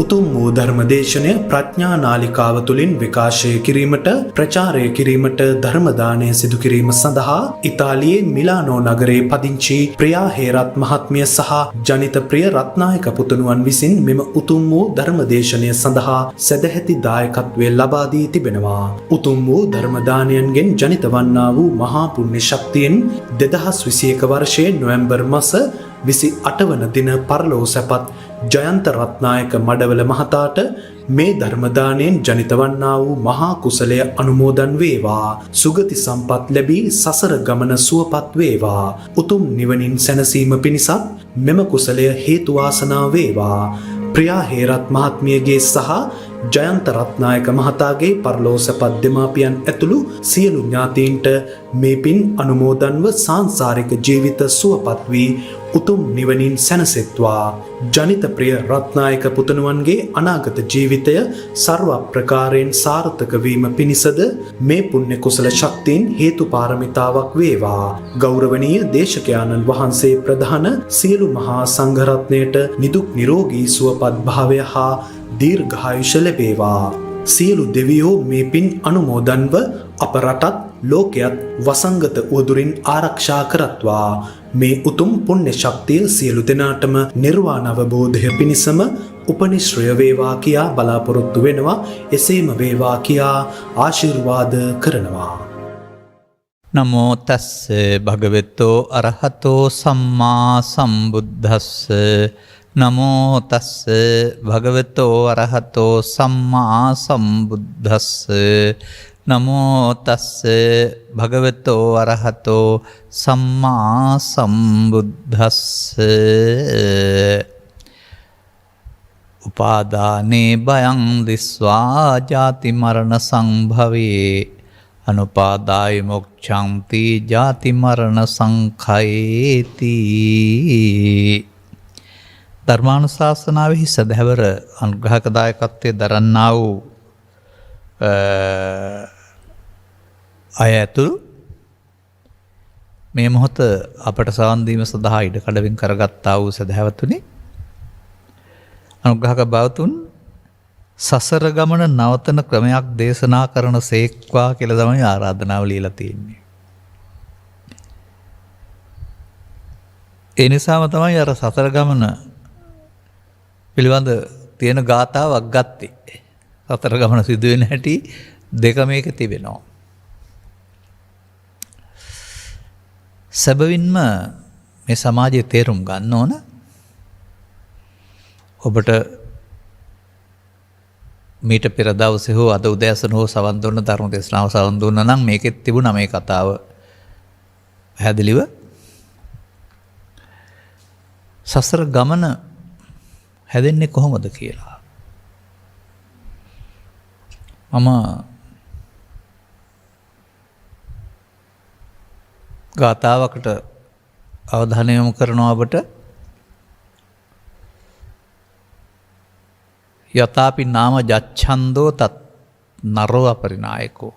උතුම් වූ ධර්මදේශනය ප්‍රඥා නාලිකාව තුළින් විකාශය කිරීමට ප්‍රචාරය කිරීමට ධර්මදානය සිදු කිරීම සඳහා ඉතාලියේ මිලානෝ නගරයේ පදිංචි ප්‍රියා හේරත් මහත්මිය සහ ජනිත ප්‍රිය රත්නායක පුතණුවන් විසින් මෙම උතුම් වූ ධර්මදේශනය සඳහා සදැහැති දායකත්වය ලබා දී තිබෙනවා. උතුම් වූ ධර්මදානයන්ගෙන් ජනිත වන්නා වූ මහා පුණ්‍ය ශක්තියෙන් 2021 වර්ෂයේ නොවැම්බර් මාස 28 වන දින පරලෝ සැපත් ජයන්ත රත්නායක මඩවල මහතාට මේ ධර්මදානයෙන් ජනිත වන්නා වූ මහා කුසලය අනුමෝදන් වේවා. සුගති සම්පත් ලැබී සසර ගමන සුවපත් වේවා. උතුම් නිවනින් සැනසීම පිණිසත් මෙම කුසලය හේතු වාසනා වේවා. ප්‍රියා හේරත් මහත්මියගේ සහ ජයන්ත රත්නායක මහතාගේ පරලෝසපත් දෙමාපියන් ඇතුළු සියලු ඥාතීන්ට මේ පින් අනුමෝදන්ව සාංසාරික ජීවිත සුවපත් වී උතුම් නිවනින් සැනසෙත්වා. ජනිත ප්‍රිය රත්නායක පුතණුවන්ගේ අනාගත ජීවිතය ਸਰව ප්‍රකාරයෙන් සාර්ථක වීම පිණිසද මේ පුණ්‍ය කුසල ශක්තියින් හේතු පාරමිතාවක් වේවා. ගෞරවනීය දේශකයාණන් වහන්සේ ප්‍රධාන සියලු මහා සංඝ රත්නයට නිදුක් නිරෝගී සුවපත් භාවය හා දීර්ඝායුෂ ලැබේවා. සියලු දෙවියෝ මේ පින් අනුමෝදන්ව අප රටත් ලෝකයත් වසංගත උවදුරින් ආරක්ෂා කරත්වා. මේ උතුම් පුණ්‍ය ශක්තිය සියලු දෙනාටම නිර්වාණ අවබෝධය පිණිසම උපනිශ්‍රය වේවා කියා බලාපොරොත්තු වෙනවා. එසේම වේවා කියා ආශිර්වාද කරනවා. නමෝ තස්ස භගවතෝ අරහතෝ සම්මා සම්බුද්දස්ස. නමෝ තස්ස භගවතෝ අරහතෝ සම්මා සම්බුද්දස්ස. නමෝ තස්ස භගවතෝ අරහතෝ සම්මා සම්බුද්දස්ස. උපාදානේ බයං දිස්වා ජාති මරණ සංභවේ අනුපාදාය මොක්ඛන්ති ජාති මරණ සංඛයේති. ධර්මානුශාසනාවෙහි සදහැවර අනුග්‍රහක දායකත්වයේ දරන්නා වූ අය ඇතුළු මේ මොහොත අපට සවන් දීම සඳහා ඉඩ කඩමින් කරගත්තා වූ සදහැවතුනි, අනුග්‍රහක බවතුන් සසර ගමන නවතන ක්‍රමයක් දේශනා කරන සේක්වා කියලා තමයි ආරාධනාව ලියලා තියෙන්නේ. ඒ නිසාම තමයි අර සසර ගමන පිළිබඳ තියෙන ගාථාවක් ගත්තේ. සතර ගමන සිදුවෙන හැටි දෙක මේක තිබෙනවා. සැබවින්ම මේ සමාජයේ තේරුම් ගන්න ඕන, ඔබට මීට පෙර දවසේ හෝ අද උදෑසන හෝ සවන් දුන්න ධර්ම දේශනාව සවන් දුන්නා නම් මේකෙත් තිබුණා මේ කතාව පැහැදිලිව. සසර ගමන හැදෙන්නේ කොහොමද කියලා. මම ගාථාවකට අවධානය යොමු කරනවා ඔබට. යතාපි නාම ජච්ඡන්தோ තත් නරෝ අපරිනායකෝ.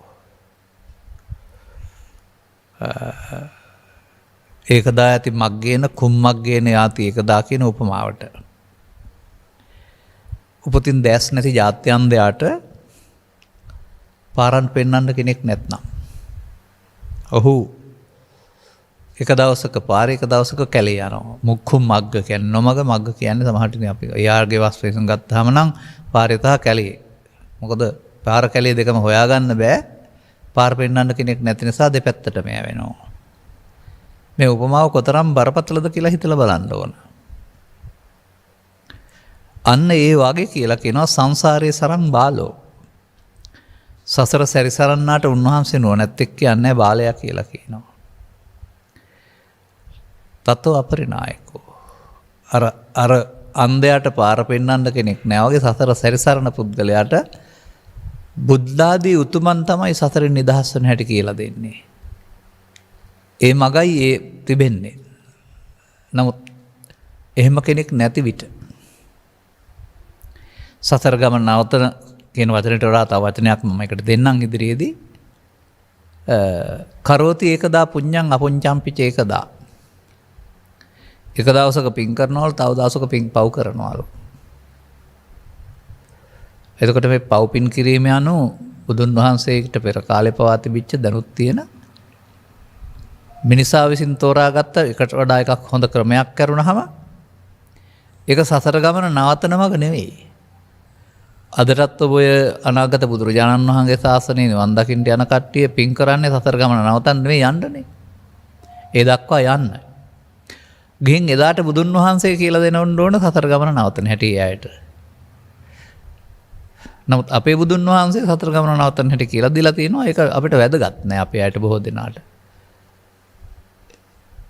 ඒකදා ඇති මග්ගේන කුම්මග්ගේන යාති ඒකදා කියන උපමාවට. උපතින් දැස් නැති ජාත්‍යන්තයාට පාරන් පෙන්වන්න කෙනෙක් නැත්නම් ඔහු එක දවසක පාරේ එක දවසක කැලේ යනවා. මුක්ඛුම් මග්ග කියන්නේ නොමග මග්ග කියන්නේ සමහරට අපි එයාගේ වස්ත්‍රයෙන් ගත්තාම නම් පාරේ තහ කැලේ. මොකද පාර කැලේ දෙකම හොයාගන්න බෑ. පාර පෙන්වන්න කෙනෙක් නැති නිසා දෙපැත්තටම යවෙනවා. මේ උපමාව කොතරම් බරපතලද කියලා හිතලා බලන්න ඕන. අන්න ඒ වගේ කියලා කියනවා සංසාරයේ සරන් බාලෝ. සසර සැරිසරන්නාට උන්වහන්සේ නුවණැත්තෙක් කියන්නේ බාලයා කියලා කියනවා. තතෝ අපරිනායකෝ. අර අන්ධයාට පාර පෙන්වන්න කෙනෙක් නෑ වගේ සසර සැරිසරන පුද්ගලයාට බුද්ධාදී උතුමන් තමයි සසරින් නිදහස් වෙන හැටි කියලා දෙන්නේ. ඒ මගයි ඒ තිබෙන්නේ. නමුත් එහෙම කෙනෙක් නැති විට සසර ගමන නවතන කියන වචනයට වඩා තව වචනයක් මම එකට දෙන්නම් ඉදිරියේදී. කරෝති ඒකදා පුඤ්ඤං අපුඤ්ඤම්පිච ඒකදා. එක දවසක පින් කරනවලු, තව දවසක පින් පව් කරනවලු. එතකොට මේ පව්පින් කිරීම යනු බුදුන් වහන්සේට පෙර කාලේ පවා තිබිච්ච දැනුත් තියෙන මිනිසා විසින් තෝරාගත්ත එකට වඩා එකක් හොඳ ක්‍රමයක් කරුණාම ඒක සසර ගමන නවතන මඟ නෙවෙයි. අදටත් ඔය අනාගත බුදුරජාණන් වහන්සේ ශාසනයේ නිවන් දකින්න යන කට්ටිය පින් කරන්නේ සසර ගමන නවතන්න නෙවෙයි යන්නනේ. ඒ දක්වා යන්න. ගිහින් එදාට බුදුන් වහන්සේ කියලා දෙන්න ඕන සසර ගමන නවතන හැටි එයාට. නමුත් අපේ බුදුන් වහන්සේ සතර ගමන නවත්තන්න හැටි කියලා දීලා තියෙනවා. ඒක අපිට වැදගත් නෑ අපේ අයට බොහෝ දෙනාට.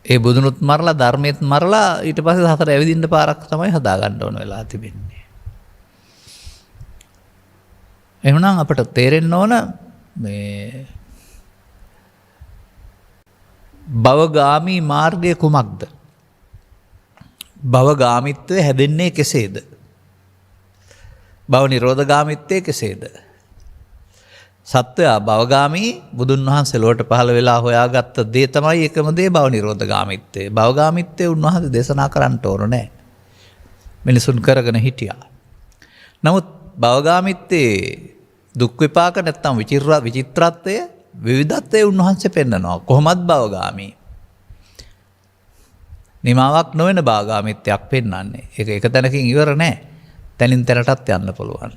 ඒ බුදුනුත් මරලා ධර්මයේත් මරලා ඊට පස්සේ සතර ඇවිදින්න පාරක් තමයි හදා ගන්න ඕන වෙලා තිබෙන්නේ. එහෙනම් අපිට තේරෙන්න ඕන මේ භවගාමී මාර්ගය කුමක්ද? භවගාමීත්වය හැදෙන්නේ කෙසේද? භව නිරෝධගාමීත්වය කෙසේද? සත්වයා භවගාමී බුදුන් වහන්සේ ලෝට පහළ වෙලා හොයාගත්ත දේ තමයි එකම දේ භව නිරෝධගාමීත්වය. භවගාමීත්වය උන්වහන්සේ දේශනා කරන්න ඕන නෑ. මිනිසුන් කරගෙන හිටියා. නමුත් භවගාමීත්වයේ දුක් විපාක නැත්තම් විචිත්‍රත්වය විවිධත්වය උන්වහන්සේ පෙන්නනවා. කොහොමත් භවගාමී. නිමාවක් නොවන භවගාමීත්වයක් පෙන්වන්නේ. ඒක එක තැනකින් ඉවර නෑ. තැනින් තැනටත් යන්න පුළුවන්.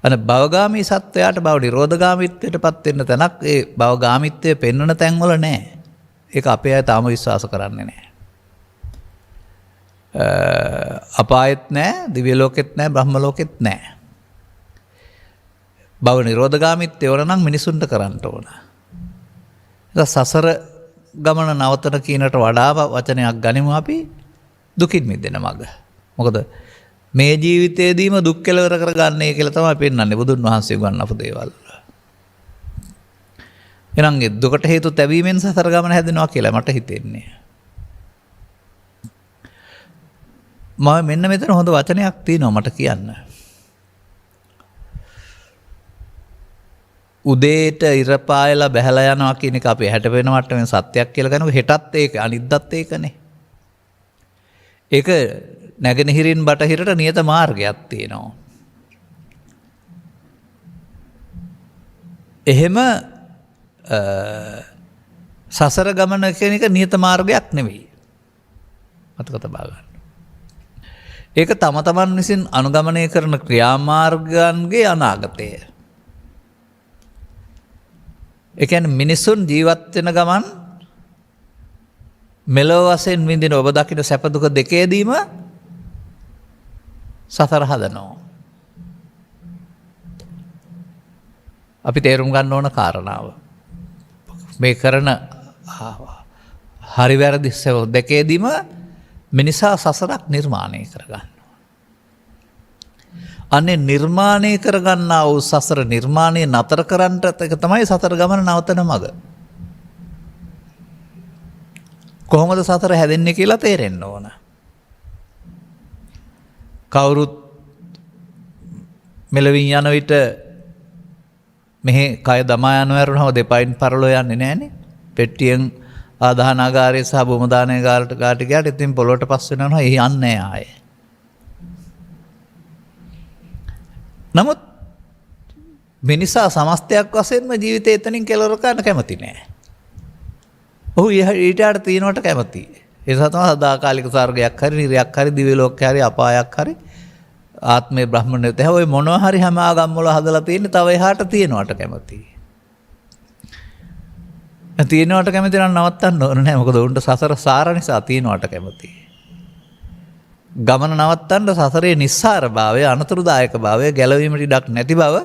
අන භවගාමී සත්වයාට භව නිරෝධගාමීත්වයට පත් වෙන්න තැනක් ඒ භවගාමීත්වය පෙන්වන තැන්වල නැහැ. ඒක අපේ අය තාම විශ්වාස කරන්නේ නැහැ. අපායෙත් නැහැ, දිව්‍ය ලෝකෙත් නැහැ, බ්‍රහ්ම ලෝකෙත් නැහැ. භව නිරෝධගාමීත්වය වල නම් මිනිසුන්ට කරන්න ඕන. ඒක සසර ගමන නවතන කියනට වඩා වචනයක් ගනිමු අපි දුකින් මිදෙන මඟ. මොකද මේ ජීවිතයේදීම දුක් කෙලවර කරගන්නේ කියලා තමයි පෙන්වන්නේ බුදුන් වහන්සේ උගන්වපු දේවල්. එහෙනම් ඒ දුකට හේතු තැබීමෙන් සසර ගමන හැදෙනවා කියලා මට හිතෙන්නේ. මම මෙන්න මෙතන හොඳ වචනයක් තියෙනවා මට කියන්න. උදේට ඉර පායලා බැහැලා යනවා කියන එක අපි හැට වෙන මට්ටමින් සත්‍යයක් කියලා ගන්නකො හෙටත් ඒක අනිද්දාත් ඒකනේ. ඒක නැගෙනහිරින් බටහිරට නියත මාර්ගයක් තියෙනවා. එහෙම සසර ගමන කියන එක නියත මාර්ගයක් නෙවෙයි. මතක තබා ගන්න. ඒක තම තමන් විසින් අනුගමනය කරන ක්‍රියාමාර්ගයන්ගේ අනාගතය. ඒ කියන්නේ මිනිසුන් ජීවත් වෙන ගමන් මෙලොව වශයෙන් විඳින ඔබ දකින සැප දුක දෙකේදීම සසර හදනවා. අපි තේරුම් ගන්න ඕන කාරණාව. මේ කරන හරි වැරදි දෙකේදීම මිනිසා සසරක් නිර්මාණය කරගන්නවා. අනේ නිර්මාණය කරගන්නා වූ සසර නිර්මාණය නතර කරන්නට එක තමයි සසර ගමන නවතන මඟ. කොහොමද සසර හැදෙන්නේ කියලා තේරෙන්න ඕන. කවුරුත් මෙලවින් යන විට මෙහි කය දමා යන වරුණව දෙපයින් පරලෝ යන්නේ නැහනේ. පෙට්ටියෙන් ආදානාගාරයේ සහ බොමදානාගාරයට ගාට ගියාට ඉතින් පොළොවට පස් වෙනවා එහි යන්නේ ආයේ. නමුත් මිනිසා සමස්තයක් වශයෙන්ම ජීවිතේ එතනින් කෙලවර කරන්න කැමති නෑ. ඔහු ඊට යට තියනවට කැමතියි. ඒ නිසා තමයි සදාකාලික ස්වර්ගයක් හරි නිරයක් හරි දිව්‍ය ලෝකයක් හරි අපායක් හරි ආත්මේ බ්‍රහ්මණයත ඔය මොනවා හරි හැම ආගම් වල හදලා තියෙන්නේ තව එහාට තියනවට කැමතියි. තියනවට කැමති නම් නවත්තන්න ඕන නෑ. මොකද උන්ට සසර සාර නිසා තියනවට කැමතියි. ගමන නවත්තන්න සසරේ නිස්සාර භාවය, අනතුරුදායක භාවය, ගැලවීමට ඉඩක් නැති බව,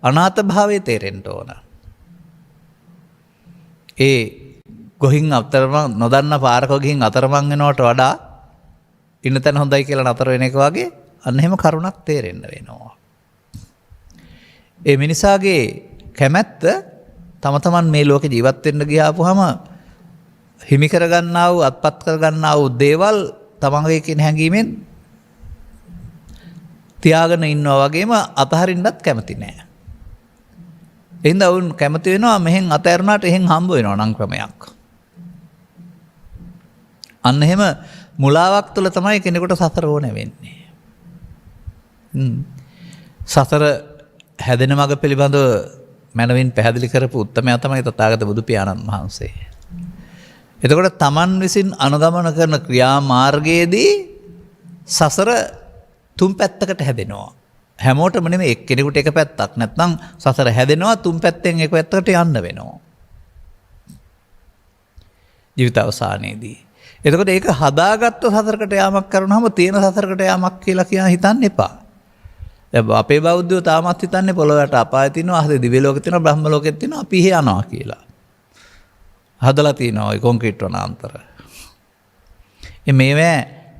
අනාථ භාවය තේරෙන්න ඕන. ඒ ගොහින් අතරමං නොදන්න පාරක ගිහින් අතරමං වෙනවට වඩා ඉන්න තැන හොඳයි කියලා නතර වෙන එක වගේ අන්න එහෙම කරුණක් තේරෙන්න වෙනවා. ඒ මිනිසාගේ කැමැත්ත තම තමන් මේ ලෝකේ ජීවත් වෙන්න ගියාපුවාම හිමි කරගන්නා වූ අත්පත් කරගන්නා වූ දේවල් තමන්ගේ කියන හැඟීමෙන් තියාගෙන ඉන්නවා වගේම අතහරින්නත් කැමති නෑ. එහෙනම් වුන් කැමති වෙනවා මෙහෙන් අතහැරුණාට එහෙන් හම්බ වෙනවා නම් ක්‍රමයක්. අන්න එහෙම මුලාවක් තුළ තමයි කෙනෙකුට සසර ඕනේ වෙන්නේ. සසර හැදෙන මඟ පිළිබඳව මනවින් පැහැදිලි කරපු උත්තමයා තමයි තථාගත බුදු පියාණන් වහන්සේ. එතකොට තමන් විසින් අනුගමන කරන ක්‍රියාමාර්ගයේදී සසර තුන් පැත්තකට හැදෙනවා. හැමෝටම නෙමෙයි එක්කෙනෙකුට එක පැත්තක්. නැත්නම් සසර හැදෙනවා තුන් පැත්තෙන් එක පැත්තකට යන්න වෙනවා. ජීවිත අවසානයේදී. එතකොට ඒක හදාගත්ත සසරකට යාමක් කරනවම තියෙන සසරකට යාමක් කියලා කියන හිතන්න එපා. දැන් අපේ බෞද්ධයෝ තාමත් හිතන්නේ පොළොවට අපාය තියෙනවා, අහසේ දිව්‍ය ලෝකෙ තියෙනවා, බ්‍රහ්ම ලෝකෙ තියෙනවා, අපි එහෙ යනවා කියලා. හදලා තියෙනවා ඒ කොන්ක්‍රීට් වනාන්තර. මේවා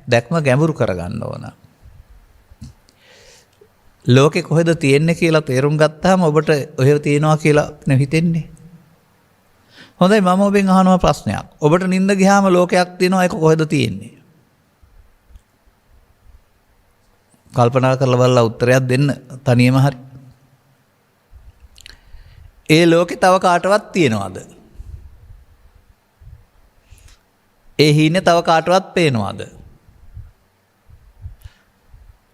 දැක්ම ගැඹුරු කරගන්න ඕන. ලෝකෙ කොහෙද තියෙන්නේ කියලා තේරුම් ගත්තාම ඔබට ඔහෙ තියෙනවා කියලා හිතෙන්නේ. හොඳයි මම ඔබෙන් අහනවා ප්‍රශ්නයක්. ඔබට නිින්ද ගියාම ලෝකයක් තියෙනවා ඒක කොහෙද තියෙන්නේ? කල්පනා කරලා බලලා උත්තරයක් දෙන්න තනියම හරි. ඒ ලෝකේ තව කාටවත් තියෙනවද? ඒ හීනේ තව කාටවත් පේනවද?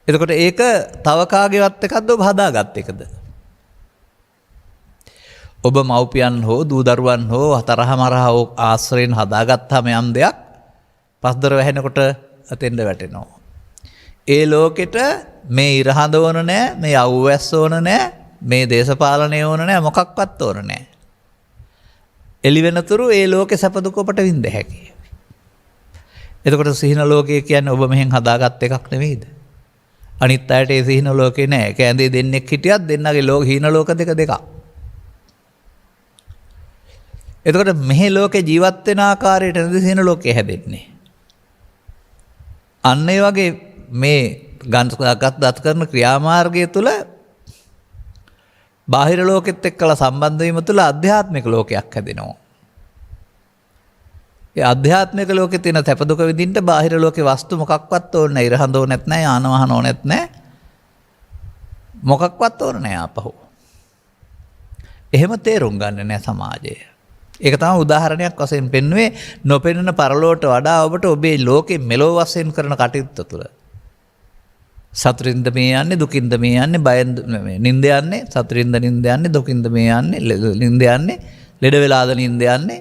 එතකොට ඒක තව කාගේවත් එකක්ද ඔබ හදාගත් එකද? ඔබ මව්පියන් හෝ දූ දරුවන් හෝ තරහ මරහ ආශ්‍රයෙන් හදාගත්තාම යම් දෙයක් පස්දර වැහෙනකොට අතෙන්ද වැටෙනවා. ඒ ලෝකෙට මේ ඉරහඳ ඕන නෑ, මේ අවුවැස්ස ඕන නෑ, මේ දේශපාලනය ඕන නෑ, මොකක්වත් ඕන නෑ. එළි වෙනතුරු ඒ ලෝකේ සැප දුක ඔබට විඳ හැකියි. එතකොට සිහින ලෝකය කියන්නේ ඔබ මෙහෙන් හදාගත් එකක් නෙවෙයිද? අනිත් අයට ඒ සිහින ලෝකේ නෑ. ඒක ඇඳේ දෙන්නෙක් හිටියත් දෙන්නගේ හීන ලෝක දෙක. එතකොට මෙහි ලෝකේ ජීවත් වෙන ආකාරයට නේද සිහින ලෝකේ හැදෙන්නේ. අන්න ඒ වගේ මේ ගත කරන ක්‍රියාමාර්ගය තුළ බාහිර ලෝකෙත් එක්කලා සම්බන්ධ වීම තුළ ආධ්‍යාත්මික ලෝකයක් හැදෙනවා. ඒ ආධ්‍යාත්මික ලෝකේ තියෙන තැප දුක විඳින්න බාහිර ලෝකේ වස්තු මොකක්වත් ඕනේ නැහැ. ඉරහඳ ඕනෙත් නැහැ, යාන වාහන ඕනෙත් නැහැ. මොකක්වත් ඕනේ නැහැ ආපහු. එහෙම තේරුම් ගන්න නැහැ සමාජය. ඒක තමයි උදාහරණයක් වශයෙන් පෙන්වුවේ නොපෙනෙන පරලෝට වඩා ඔබට ඔබේ ලෝකේ මෙලෝ වශයෙන් කරන කටයුත්ත තුළ සතුටින්ද මේ යන්නේ, දුකින්ද මේ යන්නේ, බයෙන් නිින්ද යන්නේ, සතුටින්ද නිින්ද යන්නේ, දුකින්ද මේ යන්නේ, නිින්ද යන්නේ, ලෙඩ වෙලාද නිින්ද යන්නේ.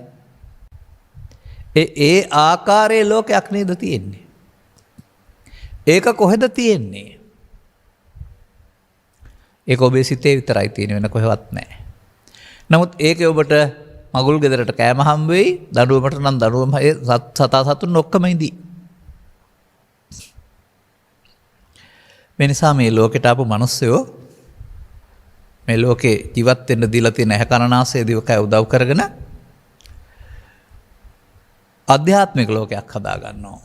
ඒ ආකාරයේ ලෝකයක් නේද තියෙන්නේ. ඒක කොහෙද තියෙන්නේ? ඒක ඔබේ සිතේ විතරයි තියෙන, වෙන කොහෙවත් නැහැ. නමුත් ඒකේ ඔබට මගුල් ගෙදරට කෑම හම්බ වෙයි, දඬුවමට නම් දඬුවම සතා සතුන් ඔක්කොම ඉදී. මේ නිසා මේ ලෝකෙට ආපු මිනිස්සුયો මේ ලෝකේ ජීවත් වෙන්න දීලා තියෙන ඇහැකරනාසය දිවකය උදව් කරගෙන ආධ්‍යාත්මික ලෝකයක් හදා ගන්නවා.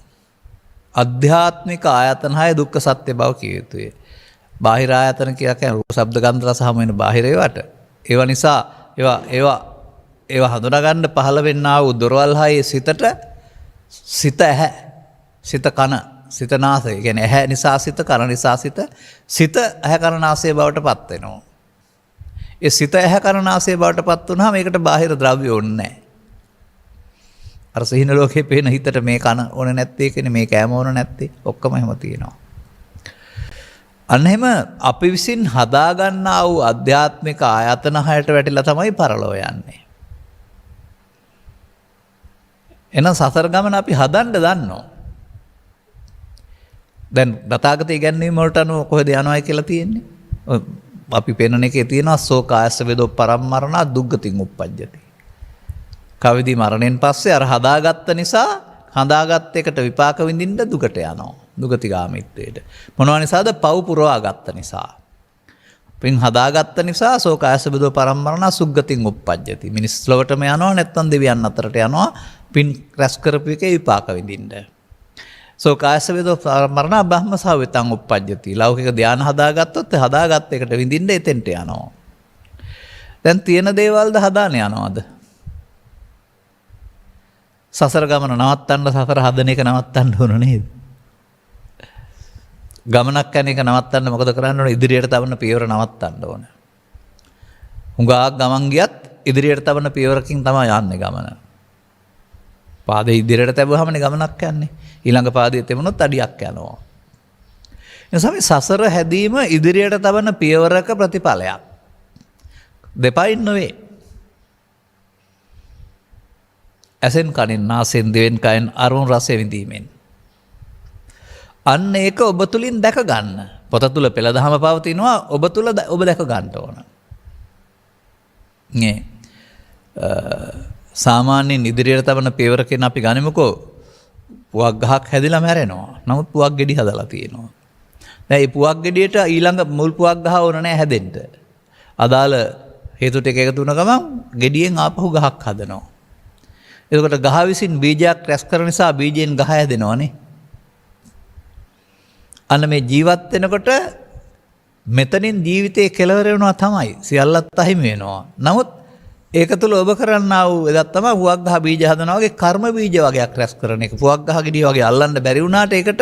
ආධ්‍යාත්මික ආයතන 6 දුක්ඛ සත්‍ය බව කිය යුතුයි. බාහිර ආයතන කියලා කියන්නේ රූප, ශබ්ද, ගන්ධ, රස හැම වෙන බාහිර ඒවාට. ඒවා නිසා ඒවා හඳුනා ගන්න පහළ වෙන්නා වූ දොරවල් 6 සිතට සිත ඇහැ, සිත කන, සිත නාසය. කියන්නේ ඇහැ නිසා සිත, කන නිසා සිත, සිත ඇහැ කන නාසය බවට පත් වෙනවා. ඒ සිත ඇහැ කන නාසය බවට පත් වුණාම ඒකට බාහිර ද්‍රව්‍ය ඕනේ නැහැ. අර සිහින ලෝකේ පේන හිතට මේ කන ඕනේ නැත්තේ, කියන්නේ මේ කෑම ඕනේ නැත්තේ, ඔක්කොම එහෙම තියෙනවා. අන්න එහෙම අපි විසින් හදා ගන්නා වූ ආධ්‍යාත්මික ආයතන 6ට වැටිලා තමයි පරලෝ යන්නේ. එහෙනම් සසර ගමන අපි හදන්න දන්නවා. දැන් දතාගතේ ඉගැන්වීම වලට අනුව කොහෙද යනවයි කියලා තියෙන්නේ? අපි පේන එකේ තියෙනවා සෝකායස වේදෝ පරම්මරණ දුක්ගතින් උප්පජ්ජති. කවදී මරණයෙන් පස්සේ අර හදාගත්ත නිසා හදාගත් එකට විපාක විඳින්න දුකට යනවා. දුගතිගාමීත්වයට. මොනවා නිසාද? පව් පුරවා ගත්ත නිසා. පින් හදාගත්ත නිසා සෝකායස වේදෝ පරම්මරණ සුග්ගතින් උප්පජ්ජති. මිනිස් ලොවටම යනවා, නැත්නම් දෙවියන් අතරට යනවා පින් රැස් කරපු එකේ විපාක විඳින්න. සෝකායස වේදෝ පරම්මරණ බ්‍රහ්ම සාවිතං උප්පජ්ජති. ලෞකික ධානය හදාගත්තොත් හදාගත් එකට විඳින්න එතෙන්ට යනවා. දැන් තියෙන දේවල්ද හදාන යනවද? සසර ගමන නවත්තන්න, සසර හදන එක නවත්තන්න ඕන නේද? ගමනක් යන එක නවත්තන්න මොකද කරන්න ඕන? ඉදිරියට තවන පියවර නවත්තන්න ඕන. හුඟා ගමන් ගියත් ඉදිරියට තවන පියවරකින් තමයි යන්නේ ගමන. පාදේ ඉදිරියට තැබුවාමනේ ගමනක් යන්නේ. ඊළඟ පාදයේ තෙමුණොත් අඩියක් යනවා. එනිසා මේ සසර හැදීම ඉදිරියට තබන පියවරක ප්‍රතිඵලයක්. දෙපයින් නෙවෙයි. ඇසෙන් කනින් නාසයෙන් දිවෙන් කයෙන් අරමුණු රසය විඳීමෙන්. අන්න ඒක ඔබ තුලින් දැක ගන්න. පොත තුල පෙළ දහම පවතිනවා ඔබ තුල ඔබ දැක ගන්න ඕන. නේ සාමාන්‍යයෙන් ඉදිරියට තබන පියවර කියන අපි ගනිමුකෝ පුවක් ගහක් හැදිලා මැරෙනවා. නමුත් පුවක් ගෙඩි හදලා තියෙනවා. දැන් මේ පුවක් ගෙඩියට ඊළඟ මුල් පුවක් ගහ ඕන නැහැ හැදෙන්න. අදාළ හේතු ටික එකතු වුණ ගමන් ගෙඩියෙන් ආපහු ගහක් හදනවා. එතකොට ගහ විසින් බීජයක් රැස් කරන නිසා බීජයෙන් ගහ හැදෙනවනේ. අන්න මේ ජීවත් වෙනකොට මෙතනින් ජීවිතේ කෙලවර වෙනවා තමයි. සියල්ලත් අහිමි වෙනවා. නමුත් ඒක තුළ ඔබ කරන්නා වූ එදත් තමයි පුවක් ගහ බීජ හදනවා වගේ කර්ම බීජ වගේක් රැස් කරන එක. පුවක් ගහ ගෙඩිය වගේ අල්ලන්න බැරි වුණාට ඒකට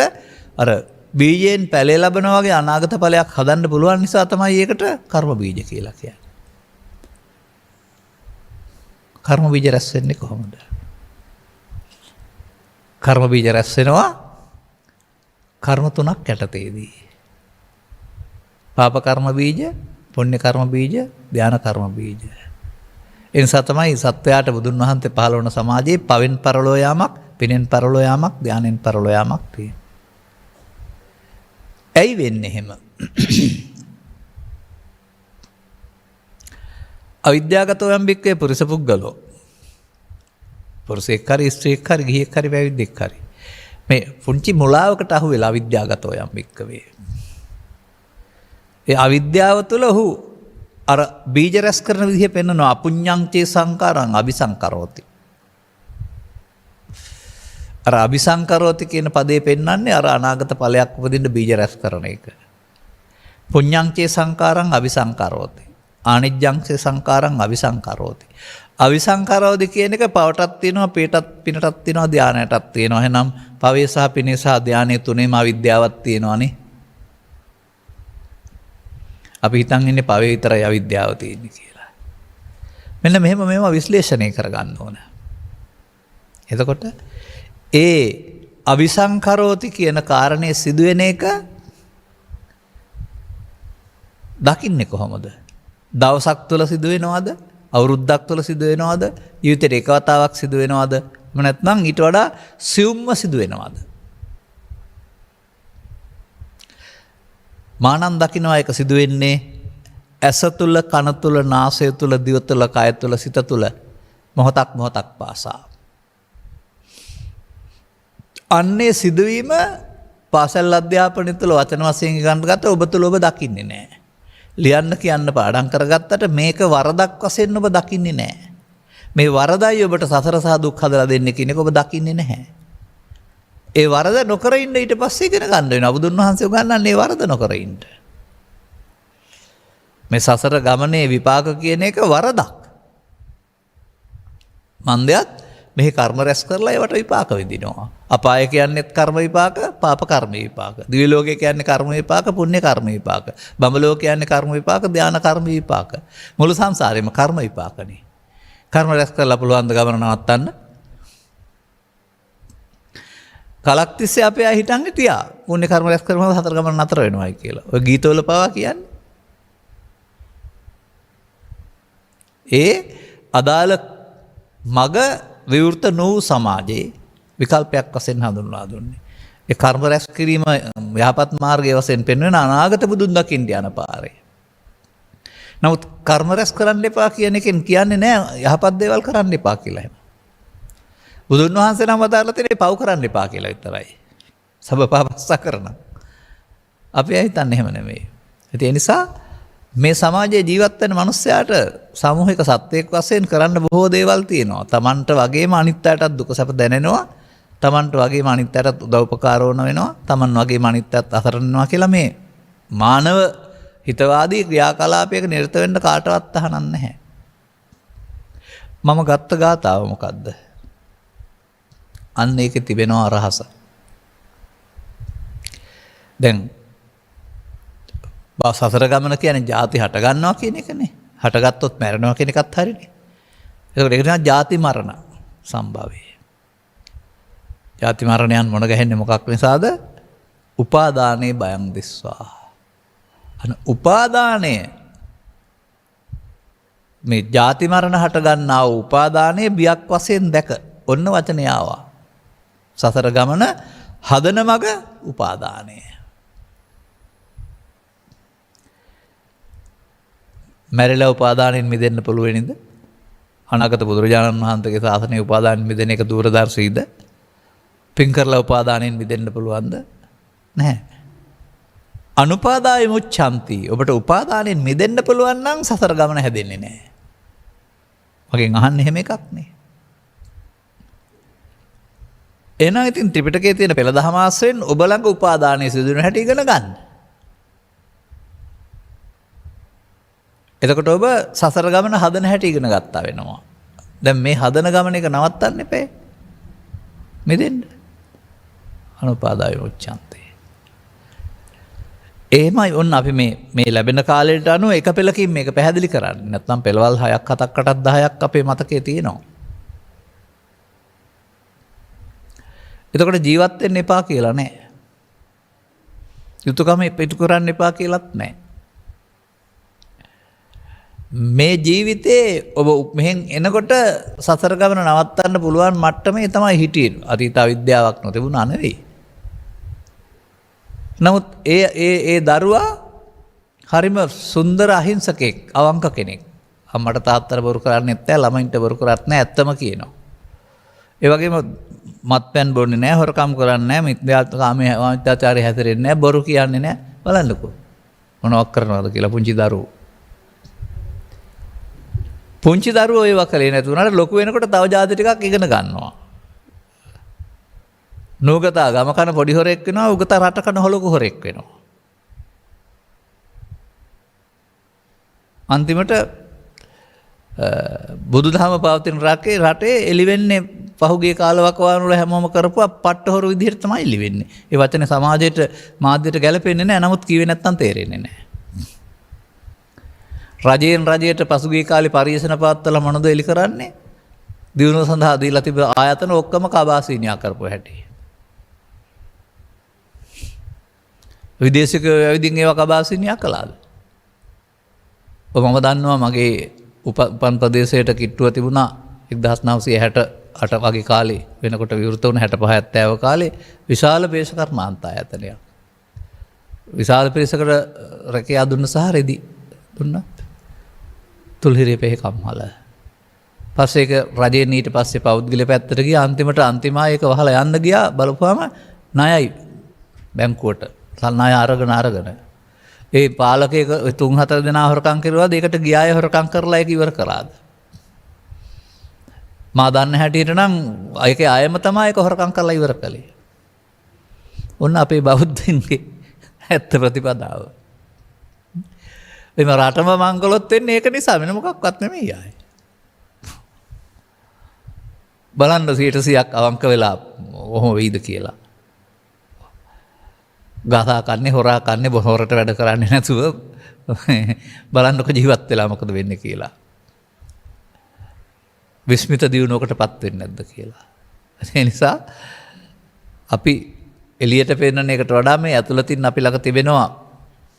අර බීජයෙන් පැලේ ලැබෙනවා වගේ අනාගත ඵලයක් හදන්න පුළුවන් නිසා තමයි ඒකට කර්ම බීජ කියලා කියන්නේ. කර්ම බීජ රැස් වෙන්නේ කොහොමද? කර්ම බීජ රැස් වෙනවා කර්ම තුනක් යටතේදී. පාප කර්ම බීජ, පුණ්‍ය කර්ම බීජ, ධාන කර්ම බීජ. ඒ නිසා තමයි සත්වයාට බුදුන් වහන්සේ පහළ වුණ සමාජයේ පවෙන් පරලෝ යාමක්, පිනෙන් පරලෝ යාමක්, ධානෙන් පරලෝ යාමක් තියෙනවා. ඇයි වෙන්නේ එහෙම? අවිද්‍යාවගතෝ යම් බික්කේ පුරුෂ පුද්ගලෝ. පුරුෂයෙක් හරි ස්ත්‍රියෙක් හරි ගිහියෙක් හරි පැවිද්දෙක් හරි. මේ පුංචි මුලාවකට අහු වෙලා අවිද්‍යාවගතෝ යම් බික්කවේ. ඒ අවිද්‍යාව තුළ ඔහු අර බීජ රැස් කරන විදිහ පෙන්වනවා අපුඤ්ඤං චේ සංකාරං අபிසංකරෝති. අර අபிසංකරෝති කියන පදේ පෙන්වන්නේ අර අනාගත ඵලයක් උපදින්න බීජ රැස් කරන එක. පුඤ්ඤං චේ සංකාරං අபிසංකරෝති. ආනිජ්ජං චේ සංකාරං අபிසංකරෝති. අවිසංකරෝති කියන එක පවටක් තියෙනවා, පිනටක් තියෙනවා, ධානයටක් තියෙනවා. එහෙනම් පවේ සහ පිනේ සහ ධානයේ තුනේම අවිද්‍යාවක් තියෙනවානේ. අපි හිතන් ඉන්නේ පවේ විතරයි අවිද්‍යාව තියෙන්නේ කියලා. මෙන්න මෙහෙම මේවා විශ්ලේෂණය කරගන්න ඕන. එතකොට ඒ අවිසංකරෝති කියන කාරණේ සිදුවෙන එක දකින්නේ කොහොමද? දවසක් තුළ සිදුවෙනවද? අවුරුද්දක් තුළ සිදුවෙනවද? ජීවිතේ එක වතාවක් සිදුවෙනවද? එහෙම නැත්නම් ඊට වඩා සියුම්ව සිදුවෙනවද? මානන් දකින්නවා එක සිදුවෙන්නේ ඇස තුළ, කන තුළ, නාසය තුළ, දිව තුළ, කය තුළ, සිත තුළ මොහොතක් මොහොතක් පාසා. අන්නේ සිදුවීම පාසල් අධ්‍යාපනය තුළ වචන වශයෙන් ගන්නගත ඔබ තුළ ඔබ දකින්නේ නැහැ. ලියන්න කියන්න පාඩම් කරගත්තට මේක වරදක් වශයෙන් ඔබ දකින්නේ නැහැ. මේ වරදයි ඔබට සසර සහ දුක් හදලා දෙන්නේ කියන එක ඔබ දකින්නේ නැහැ. ඒ වරද නොකර ඉන්න ඊට පස්සේ ඉගෙන ගන්න වෙනවා. බුදුන් වහන්සේ උගන්වන්නේ වරද නොකර ඉන්න. මේ සසර ගමනේ විපාක කියන එක වරදක්. මන්දයත් මෙහි කර්ම රැස් කරලා ඒවට විපාක විඳිනවා. අපාය කියන්නේත් කර්ම විපාක, පාප කර්ම විපාක. දිව්‍ය ලෝකය කියන්නේ කර්ම විපාක, පුණ්‍ය කර්ම විපාක. බඹ ලෝකය කියන්නේ කර්ම විපාක, ධාන කර්ම විපාක. මුළු සංසාරෙම කර්ම විපාකනේ. කර්ම රැස් කරලා පුළුවන් ද ගමන නවත්තන්න? කලක් තිස්සේ අපේ අය හිතන්නේ තියා. පුණ්‍ය කර්ම රැස් කරනවා හතර ගමන නතර වෙනවායි කියලා. ඔය ගීතවල පවා කියන්නේ. ඒ අදාළ මග විවෘත නොවූ සමාජයේ විකල්පයක් වශයෙන් හඳුන්වා දුන්නේ. ඒ කර්ම රැස් කිරීම යහපත් මාර්ගයේ වශයෙන් පෙන්වන අනාගත බුදුන් දකින්න යන පාරේ. නමුත් කර්ම රැස් කරන්න එපා කියන එකෙන් කියන්නේ නෑ යහපත් දේවල් කරන්න එපා කියලා එහෙම. බුදුන් වහන්සේ නම් වදාළා තියෙන්නේ පව් කරන්න එපා කියලා විතරයි. සබපාපස්ස කරන. අපි හිතන්නේ එහෙම නෙමෙයි. ඒ නිසා මේ සමාජයේ ජීවත් වෙන මිනිස්සයාට සාමූහික සත්වයක් වශයෙන් කරන්න බොහෝ දේවල් තියෙනවා. Tamanට වගේම අනිත් අයටත් දුක සැප දැනෙනවා. Tamanට වගේම අනිත් අයටත් උදව් උපකාර වුණ වෙනවා. Taman වගේම අනිත් අයත් අසරණ වෙනවා කියලා මේ මානව හිතවාදී ක්‍රියාකලාපයක නිරත වෙන්න කාටවත් අහන්න නැහැ. මම ගත්ත ගාතාව මොකද්ද? අන්න ඒකේ තිබෙනවා රහස. දැන් සසර ගමන කියන්නේ ජාති හට ගන්නවා කියන එකනේ. හටගත්තොත් මැරෙනවා කියන එකත් හරිනේ. ඒකට ඒක තමයි ජාති මරණ සම්භවය. ජාති මරණයන් මොන ගහන්නේ මොකක් නිසාද? උපාදානේ බයං දිස්වා. අන උපාදානය මේ ජාති මරණ හට ගන්නා වූ උපාදානයේ බියක් වශයෙන් දැක ඔන්න වචනය ආවා. සසර ගමන හදන මග උපාදානය. මැරිලා උපාදානයෙන් මිදෙන්න පුළුවනිද? අනාගත බුදුරජාණන් වහන්සේගේ ශාසනයේ උපාදානයෙන් මිදෙන එක දූරදර්ශීද? පින් කරලා උපාදානයෙන් මිදෙන්න පුළුවන්ද? නැහැ. අනුපාදාය මුච්ඡanti. ඔබට උපාදානයෙන් මිදෙන්න පුළුවන් නම් සසර ගමන හැදෙන්නේ නැහැ. මගෙන් අහන්න එහෙම එකක් නේ. එහෙනම් ඉතින් ත්‍රිපිටකයේ තියෙන පෙළ දහම ආශ්‍රයෙන් ඔබ ළඟ උපාදානයේ සිදු වෙන හැටි ඉගෙන ගන්න. එතකොට ඔබ සසර ගමන හදන හැටි ඉගෙන ගත්තා වෙනවා. දැන් මේ හදන ගමන එක නවත්තන්න එපේ. මෙදෙන්න. අනුපාදාය මුච්ඡanti. එහෙමයි ඔන්න අපි මේ ලැබෙන කාලයට අනුව එක පෙළකින් මේක පැහැදිලි කරන්නේ. නැත්නම් පෙළවල් 6ක් 7ක් 8ක් 10ක් අපේ මතකයේ තියෙනවා. එතකොට ජීවත් වෙන්න එපා කියලා නෑ. යුතුයකම ඉටු කරන්න එපා කියලාත් නෑ. මේ ජීවිතේ ඔබ මෙහෙන් එනකොට සසර ගමන නවත්තන්න පුළුවන් මට්ටමේ තමයි හිටියේ. අතීත අවිද්‍යාවක් නොතිබුණා නෙවෙයි. නමුත් ඒ දරුවා හරිම සුන්දර අහිංසකෙක්, අවංක කෙනෙක්. අම්මට තාත්තට බොරු කරන්නේත් නැහැ, ළමයින්ට බොරු කරත් නැහැ, ඇත්තම කියනවා. ඒ වගේම මත්පැන් බොන්නේ නැහැ, හොරකම් කරන්නේ නැහැ, මිත්‍යාචාරය හැසිරෙන්නේ නැහැ, බොරු කියන්නේ නැහැ. බලන්නකෝ මොනවක් කරනවද කියලා පුංචි දරුවෝ. පුංචි දරුවෝ ඒව කලේ නැති වුණාට ලොකු වෙනකොට තව જાති ටිකක් ඉගෙන ගන්නවා. නූගතා ගම කන පොඩි හොරෙක් වෙනවා, උගතා රට කන හොලක හොරෙක් වෙනවා. අන්තිමට බුදුදහම පවතින රටේ එළි වෙන්නේ පහුගිය කාලවකවානුව වල හැමෝම කරපුවා පට්ට හොරු විදිහට තමයි එළි වෙන්නේ. ඒ වචනේ සමාජයට මාධ්‍යයට ගැලපෙන්නේ නැහැ. නමුත් කිව්වේ නැත්තම් තේරෙන්නේ නැහැ. රජයට පසුගිය කාලේ පරිශන පවත්වලා මොනද එලි කරන්නේ? දිනුව සඳහා දීලා තිබෙන ආයතන ඔක්කොම කබාසීනියා කරපු හැටි. විදේශිකයෝ ඇවිදින් ඒවා කබාසීනියා කළාද? මම දන්නවා මගේ උපන් ප්‍රදේශයට කිට්ටුව තිබුණා 1968 වගේ කාලේ වෙනකොට විවෘත වුණ 65 70 කාලේ විශාල වේශකර්මාන්ත ආයතනයක්. විශාල පිරිසකට රැකියාව දුන්න සහ රෙදි දුන්නා. තුල්හිරේ පෙහ කම්හල. පස්සේ ඒක රජයෙන් ඊට පස්සේ පෞද්ගලික පැත්තට ගියා. අන්තිමා ඒක වහලා යන්න ගියා. බලපුවාම ණයයි බැංකුවට. ණය අරගෙන ඒ පාලකයෙක් 3-4 දෙනා හොරකම් කරුවාද? ඒකට ගියාය හොරකම් කරලා ඒක ඉවර කරාද? මා දන්න හැටියට නම් ඒකේ අයම තමයි ඒක හොරකම් කරලා ඉවර කළේ. ඔන්න අපේ බෞද්ධින්ගේ ඇත්ත ප්‍රතිපදාව. එම රටම මංගලොත් වෙන්නේ ඒක නිසා, වෙන මොකක්වත් නෙමෙයි ආයේ. බලන්න 100%ක් අවංක වෙලා ඔහොම වෙයිද කියලා. ගසා කන්නේ, හොරා කන්නේ, හොරට වැඩ කරන්නේ නැතුව බලන්නකො ජීවත් වෙලා මොකද වෙන්නේ කියලා. විස්මිත දියුණුවකටපත් වෙන්නේ නැද්ද කියලා. ඒ නිසා අපි එළියට පෙන්නන එකට වඩා මේ ඇතුළතින් අපි ළඟ තිබෙනවා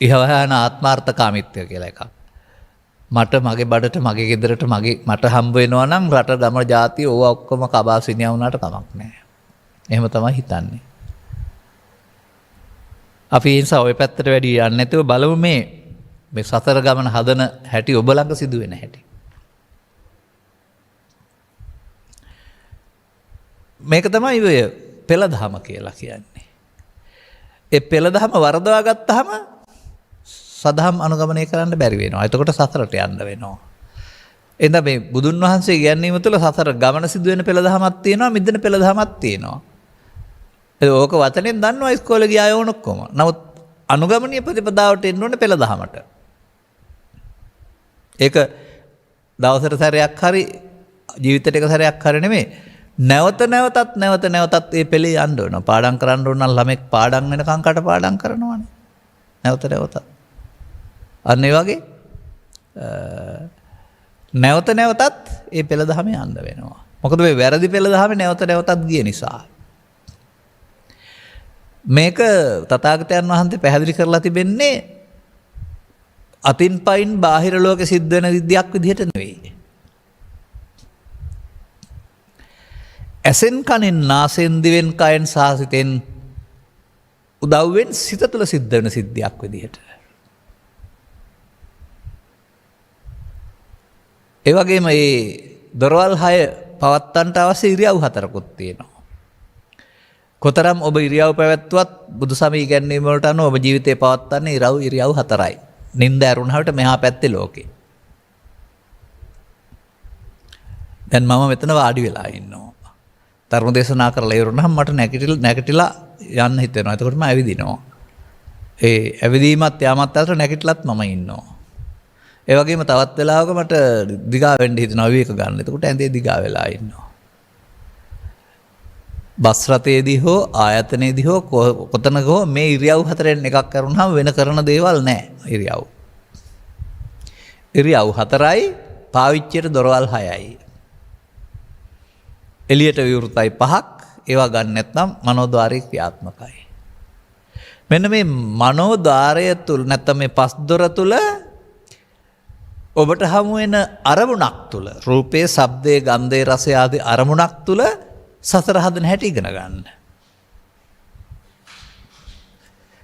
ඉහවහන ආත්මාර්ථකාමීත්වය කියලා එකක්. මට මගේ බඩට, මගේ ගෙදරට, මට හම්බ වෙනවා නම් රට ගම ජාතිය ඕවා ඔක්කොම කබාසිනියා වුණාට කමක් නැහැ. එහෙම තමයි හිතන්නේ. අපි ඒ නිසා ওই පැත්තට වැඩි යන්නේ නැතුව බලමු මේ සතර ගමන හදන හැටි, ඔබ ළඟ සිදු වෙන හැටි. මේක තමයි ඔය පෙළ දහම කියලා කියන්නේ. ඒ පෙළ දහම වරදවා ගත්තාම සදහම් අනුගමනය කරන්න බැරි වෙනවා. එතකොට සසරට යන්න වෙනවා. එහෙනම් මේ බුදුන් වහන්සේ කියන්නේම තුළ සසර ගමන සිදු වෙන පෙළ දහමක් තියෙනවා, මිදෙන පෙළ දහමක් තියෙනවා. ඕක වචනෙන් දන්නවා ඉස්කෝලේ ගිය අය ඔක්කොම. නමුත් අනුගමනීය ප්‍රතිපදාවට එන්න ඕනේ පෙළ දහමට. ඒක දවසට සැරයක් හරි ජීවිතේට එක සැරයක් හරි නෙමෙයි. නැවත නැවතත් මේ පෙළේ යන්න ඕන. පාඩම් කරන්න ඕන නම් ළමෙක් පාඩම් වෙනකන් කට පාඩම් කරනවානේ. නැවතත්. අන්න ඒ වගේ නැවතත් මේ පෙළ දහමේ යන්න වෙනවා. මොකද මේ වැරදි පෙළ දහමේ නැවතත් ගිය නිසා. මේක තථාගතයන් වහන්සේ පැහැදිලි කරලා තිබෙන්නේ අතින් පයින් බාහිර ලෝකෙ සිද්ධ වෙන විද්‍යාවක් විදිහට නෙවෙයි. ඇසෙන් කනෙන් නාසයෙන් දිවෙන් කයෙන් සහ සිතෙන් උදව්වෙන් සිත තුළ සිද්ධ වෙන සිද්ධියක් විදිහට. ඒ වගේම මේ දොරවල් 6 පවත්තන්ට අවශ්‍ය ඉරියව් 4කුත් තියෙනවා. කොතරම් ඔබ ඉරියව් පැවැත්වුවත් බුදු සමය ඉගැන්වීම වලට අනුව ඔබ ජීවිතේ පවත්වන්නේ ඉරියව් 4යි. නිින්ද ඇරුණාට මෙහා පැත්තේ ලෝකේ. දැන් මම මෙතන වාඩි වෙලා ඉන්නවා. ධර්ම දේශනා කරලා ඉවරනහම මට නැගිටලා යන්න හිතෙනවා. එතකොට මම ඇවිදිනවා. ඒ ඇවිදීමත් යාමත් අතර නැගිටලත් මම ඉන්නවා. ඒ වගේම තවත් වෙලාවක මට දිගා වෙන්න හිතෙනවා විවේක ගන්න. එතකොට ඇඳේ දිගා වෙලා ඉන්නවා. බස් රථයේදී හෝ ආයතනයේදී හෝ කොතනක හෝ මේ ඉරියව් 4න් එකක් කරුණාම වෙන කරන දේවල් නැහැ ඉරියව්. ඉරියව් 4යි පාවිච්චියට දොරවල් 6යි. එළියට විවෘතයි 5ක් ඒවා ගන්න නැත්නම් මනෝද්වාරයේ ක්‍රියාත්මකයි. මෙන්න මේ මනෝද්වාරය තුල නැත්නම් මේ පස් දොර තුල ඔබට හමු වෙන අරමුණක් තුල රූපේ, ශබ්දේ, ගන්ධේ, රසය ආදී අරමුණක් තුල සතර හදන හැටි ඉගෙන ගන්න.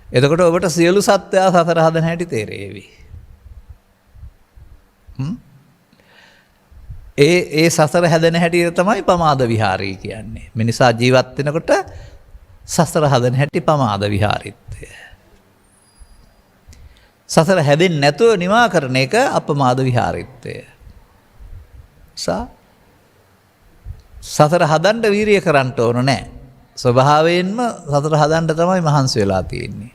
එතකොට ඔබට සියලු සත්‍යය සතර හදන හැටි තේරෙවි. ඒ සසර හැදෙන හැටි තමයි පමාද විහාරය කියන්නේ. මිනිසා ජීවත් වෙනකොට සසර හදන හැටි පමාද විහාරීත්වය. සසර හැදෙන්නේ නැතුව නිවා කරන එක අපමාද විහාරීත්වය. සසර හදන්න වීරිය කරන්න ඕන නැහැ. ස්වභාවයෙන්ම සසර හදන්න තමයි මහන්සි වෙලා තියෙන්නේ.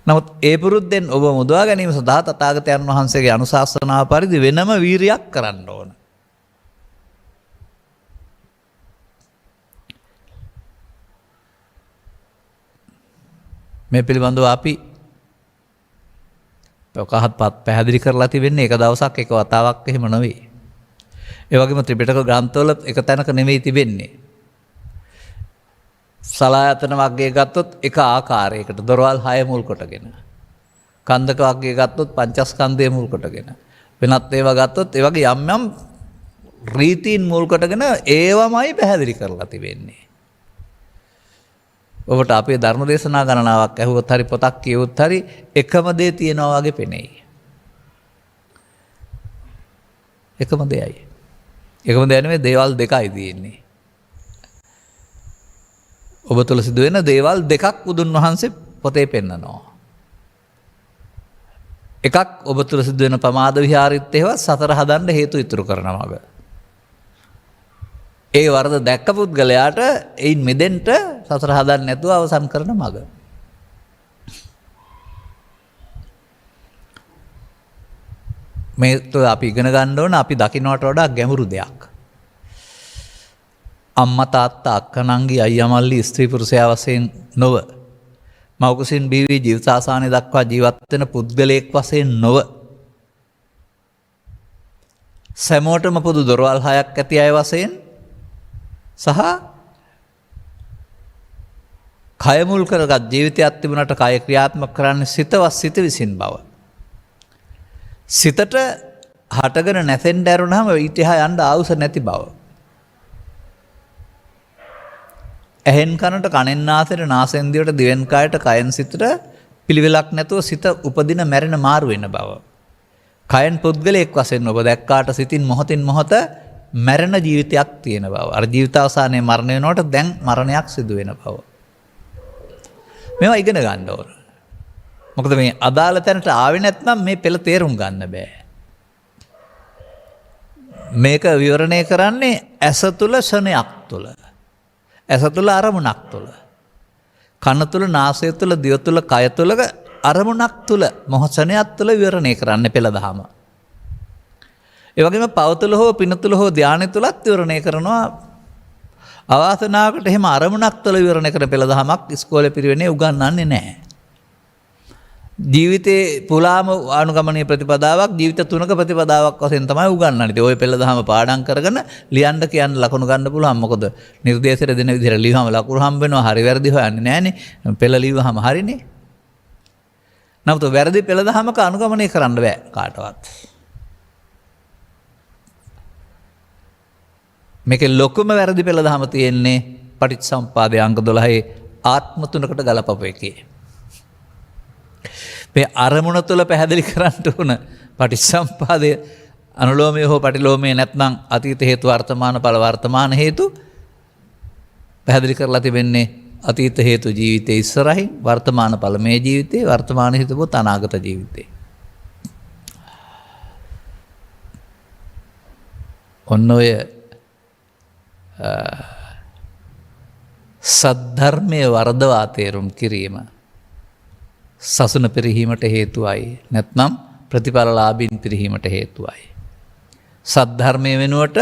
නමුත් ඒ පුරුද්දෙන් ඔබ මුදවා ගැනීම සඳහා තථාගතයන් වහන්සේගේ අනුශාසනාව පරිදි වෙනම වීරියක් කරන්න ඕන. මේ පිළිබඳව අපි ඔකහත් පැහැදිලි කරලා තිබෙන්නේ එක දවසක් එක වතාවක් එහෙම නෙවෙයි. ඒ වගේම ත්‍රිපිටක ග්‍රන්ථවල එක තැනක නෙවෙයි තිබෙන්නේ. සලායතන වර්ගය ගත්තොත් එක ආකාරයකට දොරවල් 6 මුල් කොටගෙන. කන්දක වර්ගය ගත්තොත් පංචස්කන්ධය මුල් කොටගෙන. වෙනත් ඒවා ගත්තොත් ඒ වගේ යම් යම් රීතීන් මුල් කොටගෙන ඒවමයි පැහැදිලි කරලා තිබෙන්නේ. ඔබට අපේ ධර්ම දේශනා ගණනාවක් ඇහුවොත් හරි පොතක් කියවුවොත් හරි එකම දේ තියෙනවා වගේ පෙනෙයි. එකම දෙයයි. එකම දෙය නෙමෙයි දේවල් දෙකයි තියෙන්නේ. ඔබ තුළ සිදුවෙන දේවල් දෙකක් බුදුන් වහන්සේ පොතේ පෙන්නනවා. එකක් ඔබ තුළ සිදුවෙන ප්‍රමාද විහාරීත්වයවත් සතර හදන්න හේතු ඉතුරු කරන මග. ඒ වරද දැක්ක පුද්ගලයාට එයින් මෙදෙන්න සතර හදන්න නැතුව අවසන් කරන මග. මේ අපි ඉගෙන ගන්න ඕන අපි දකින්නට වඩා ගැඹුරු දෙයක්. අම්මා තාත්තා අක්කා නංගි අයියා මල්ලි ස්ත්‍රී පුරුෂයා වශයෙන් නොව මව් කුසින් බිවි ජීවිතාසානය දක්වා ජීවත් වෙන පුද්ගලයෙක් වශයෙන් නොව සෑමෝටම පොදු දොරවල් 6ක් ඇති අය වශයෙන් සහ කය මුල් කරගත් ජීවිතයක් තිබුණාට කය ක්‍රියාත්මක කරන්නේ සිතවත් සිත විසින් බව. සිතට හටගෙන නැසෙන්න ඇරුණාම ඊට එහා යන්න ආවුස නැති බව. ඇහෙන් කනට කනෙන් නාසයට නාසයෙන් දිවට දිවෙන් කයට කයෙන් සිතට පිළිවෙලක් නැතුව සිත උපදින මැරෙන මාරු වෙන බව. කයෙන් පුද්ගලයෙක් වශයෙන් ඔබ දැක්කාට සිතින් මොහොතින් මොහොත මැරෙන ජීවිතයක් තියෙන බව. අර ජීවිතාවසානයේ මරණය වෙනකොට දැන් මරණයක් සිදු වෙන බව. මේවා ඉගෙන ගන්න ඕන. මොකද මේ අදාළ තැනට ආවේ නැත්නම් මේ පෙළ තේරුම් ගන්න බෑ. මේක විවරණය කරන්නේ ඇස තුල ශනයක් තුල. ඇස තුල අරමුණක් තුල. කන තුල නාසය තුල දිව තුල කය තුල අරමුණක් තුල මොහොතණයක් තුල විවරණය කරන්න පෙළ දහම. ඒ වගේම පව තුල හෝ පින තුල හෝ ධානය තුලත් විවරණය කරනවා. අවාසනාවකට එහෙම අරමුණක් තුල විවරණය කරන පෙළ දහමක් ඉස්කෝලේ පිරිවෙනේ උගන්වන්නේ නැහැ. ජීවිතේ පුලාම අනුගමනීය ප්‍රතිපදාවක් ජීවිත තුනක ප්‍රතිපදාවක් වශයෙන් තමයි උගන්වන්නේ. ඉතින් ওই පෙළ දහම පාඩම් කරගෙන ලියන්න කියන්න ලකුණු ගන්න පුළුවන්. මොකද නිර්දේශය දෙන විදිහට ලියවම ලකුණු හම්බ වෙනවා. හරි වැරදි හොයන්නේ නැහනේ. පෙළ ලියවහම හරිනේ. නමුත් වැරදි පෙළ දහමක අනුගමනය කරන්න බෑ කාටවත්. මේකේ ලොකුම වැරදි පෙළ දහම තියෙන්නේ පටිච්චසමුප්පාදයේ අංග 12 ආත්ම තුනකට ගලපපු එකේ. මේ අරමුණ තුළ පැහැදිලි කරන්න ඕන පටිච්චසමුප්පාදය අනුලෝමය හෝ පටිලෝමය නැත්නම් අතීත හේතු වර්තමාන ඵල වර්තමාන හේතු පැහැදිලි කරලා තිබෙන්නේ අතීත හේතු ජීවිතයේ ඉස්සරහින් වර්තමාන ඵල මේ ජීවිතේ වර්තමාන හේතු පොත් අනාගත ජීවිතේ. ඔන්න ඔය සද්ධර්මයේ වර්ධවා තේරුම් කිරීම සසුන පිරිහීමට හේතුවයි නැත්නම් ප්‍රතිඵලලාභීන් පිරිහීමට හේතුවයි. සද්ධර්මයේ වෙනුවට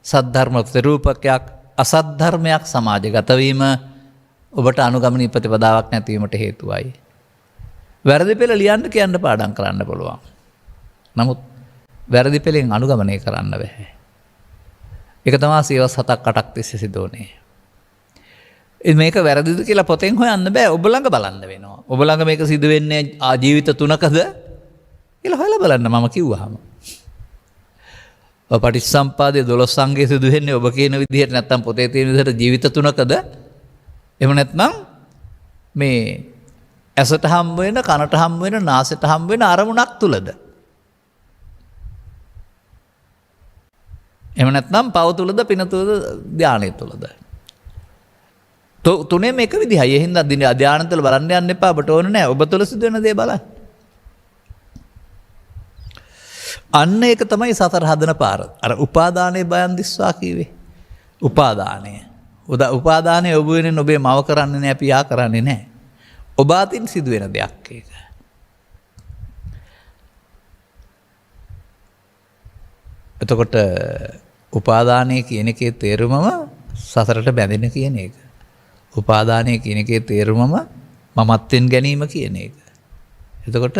සද්ධර්ම ප්‍රතිරූපකයක් අසද්ධර්මයක් සමාජගත වීම ඔබට අනුගමනීය ප්‍රතිපදාවක් නැතිවීමට හේතුවයි. වැරදි පෙළ ලියන්න කියන්න පාඩම් කරන්න පුළුවන්. නමුත් වැරදි පෙළෙන් අනුගමනය කරන්න බෑ. ඒක තමයි සියවස් 7ක් 8ක් තිස්සේ සිදුවන්නේ. මේක වැරදිද කියලා පොතෙන් හොයන්න බෑ. ඔබ ළඟ බලන්න වෙනවා. ඔබ ළඟ මේක සිදු වෙන්නේ ජීවිත තුනකද කියලා හොයලා බලන්න මම කිව්වහම. ඔය පටිච්චසම්පාදයේ 12 අංගයේ සිදු වෙන්නේ ඔබ කියන විදිහට නැත්තම් පොතේ තියෙන විදිහට ජීවිත තුනකද? එහෙම නැත්නම් මේ ඇසට හම්බ වෙන, කනට හම්බ වෙන, නාසයට හම්බ වෙන අරමුණක් තුලද? එහෙම නැත්නම් පව තුලද, පින තුලද, ධානය තුලද? තුනේම එක විදිහයි. ඒ හින්දා දින ධානය තුල බලන්න යන්න එපා. ඔබට ඕන නැහැ. ඔබ තුල සිදු වෙන දේ බලන්න. අන්න ඒක තමයි සතර හදන පාර. අර උපාදානයේ බයන් දිස්වා කීවේ. උපාදානය. උපාදානය ඔබ වෙනින් ඔබේ මව කරන්නේ නැහැ, පියා කරන්නේ නැහැ. ඔබ අතින් සිදු වෙන දෙයක් ඒක. එතකොට උපාදානය කියන එකේ තේරුමම සසරට බැඳෙන කියන එක. උපාදානය කියන එකේ තේරුමම මමත්වෙන් ගැනීම කියන එක. එතකොට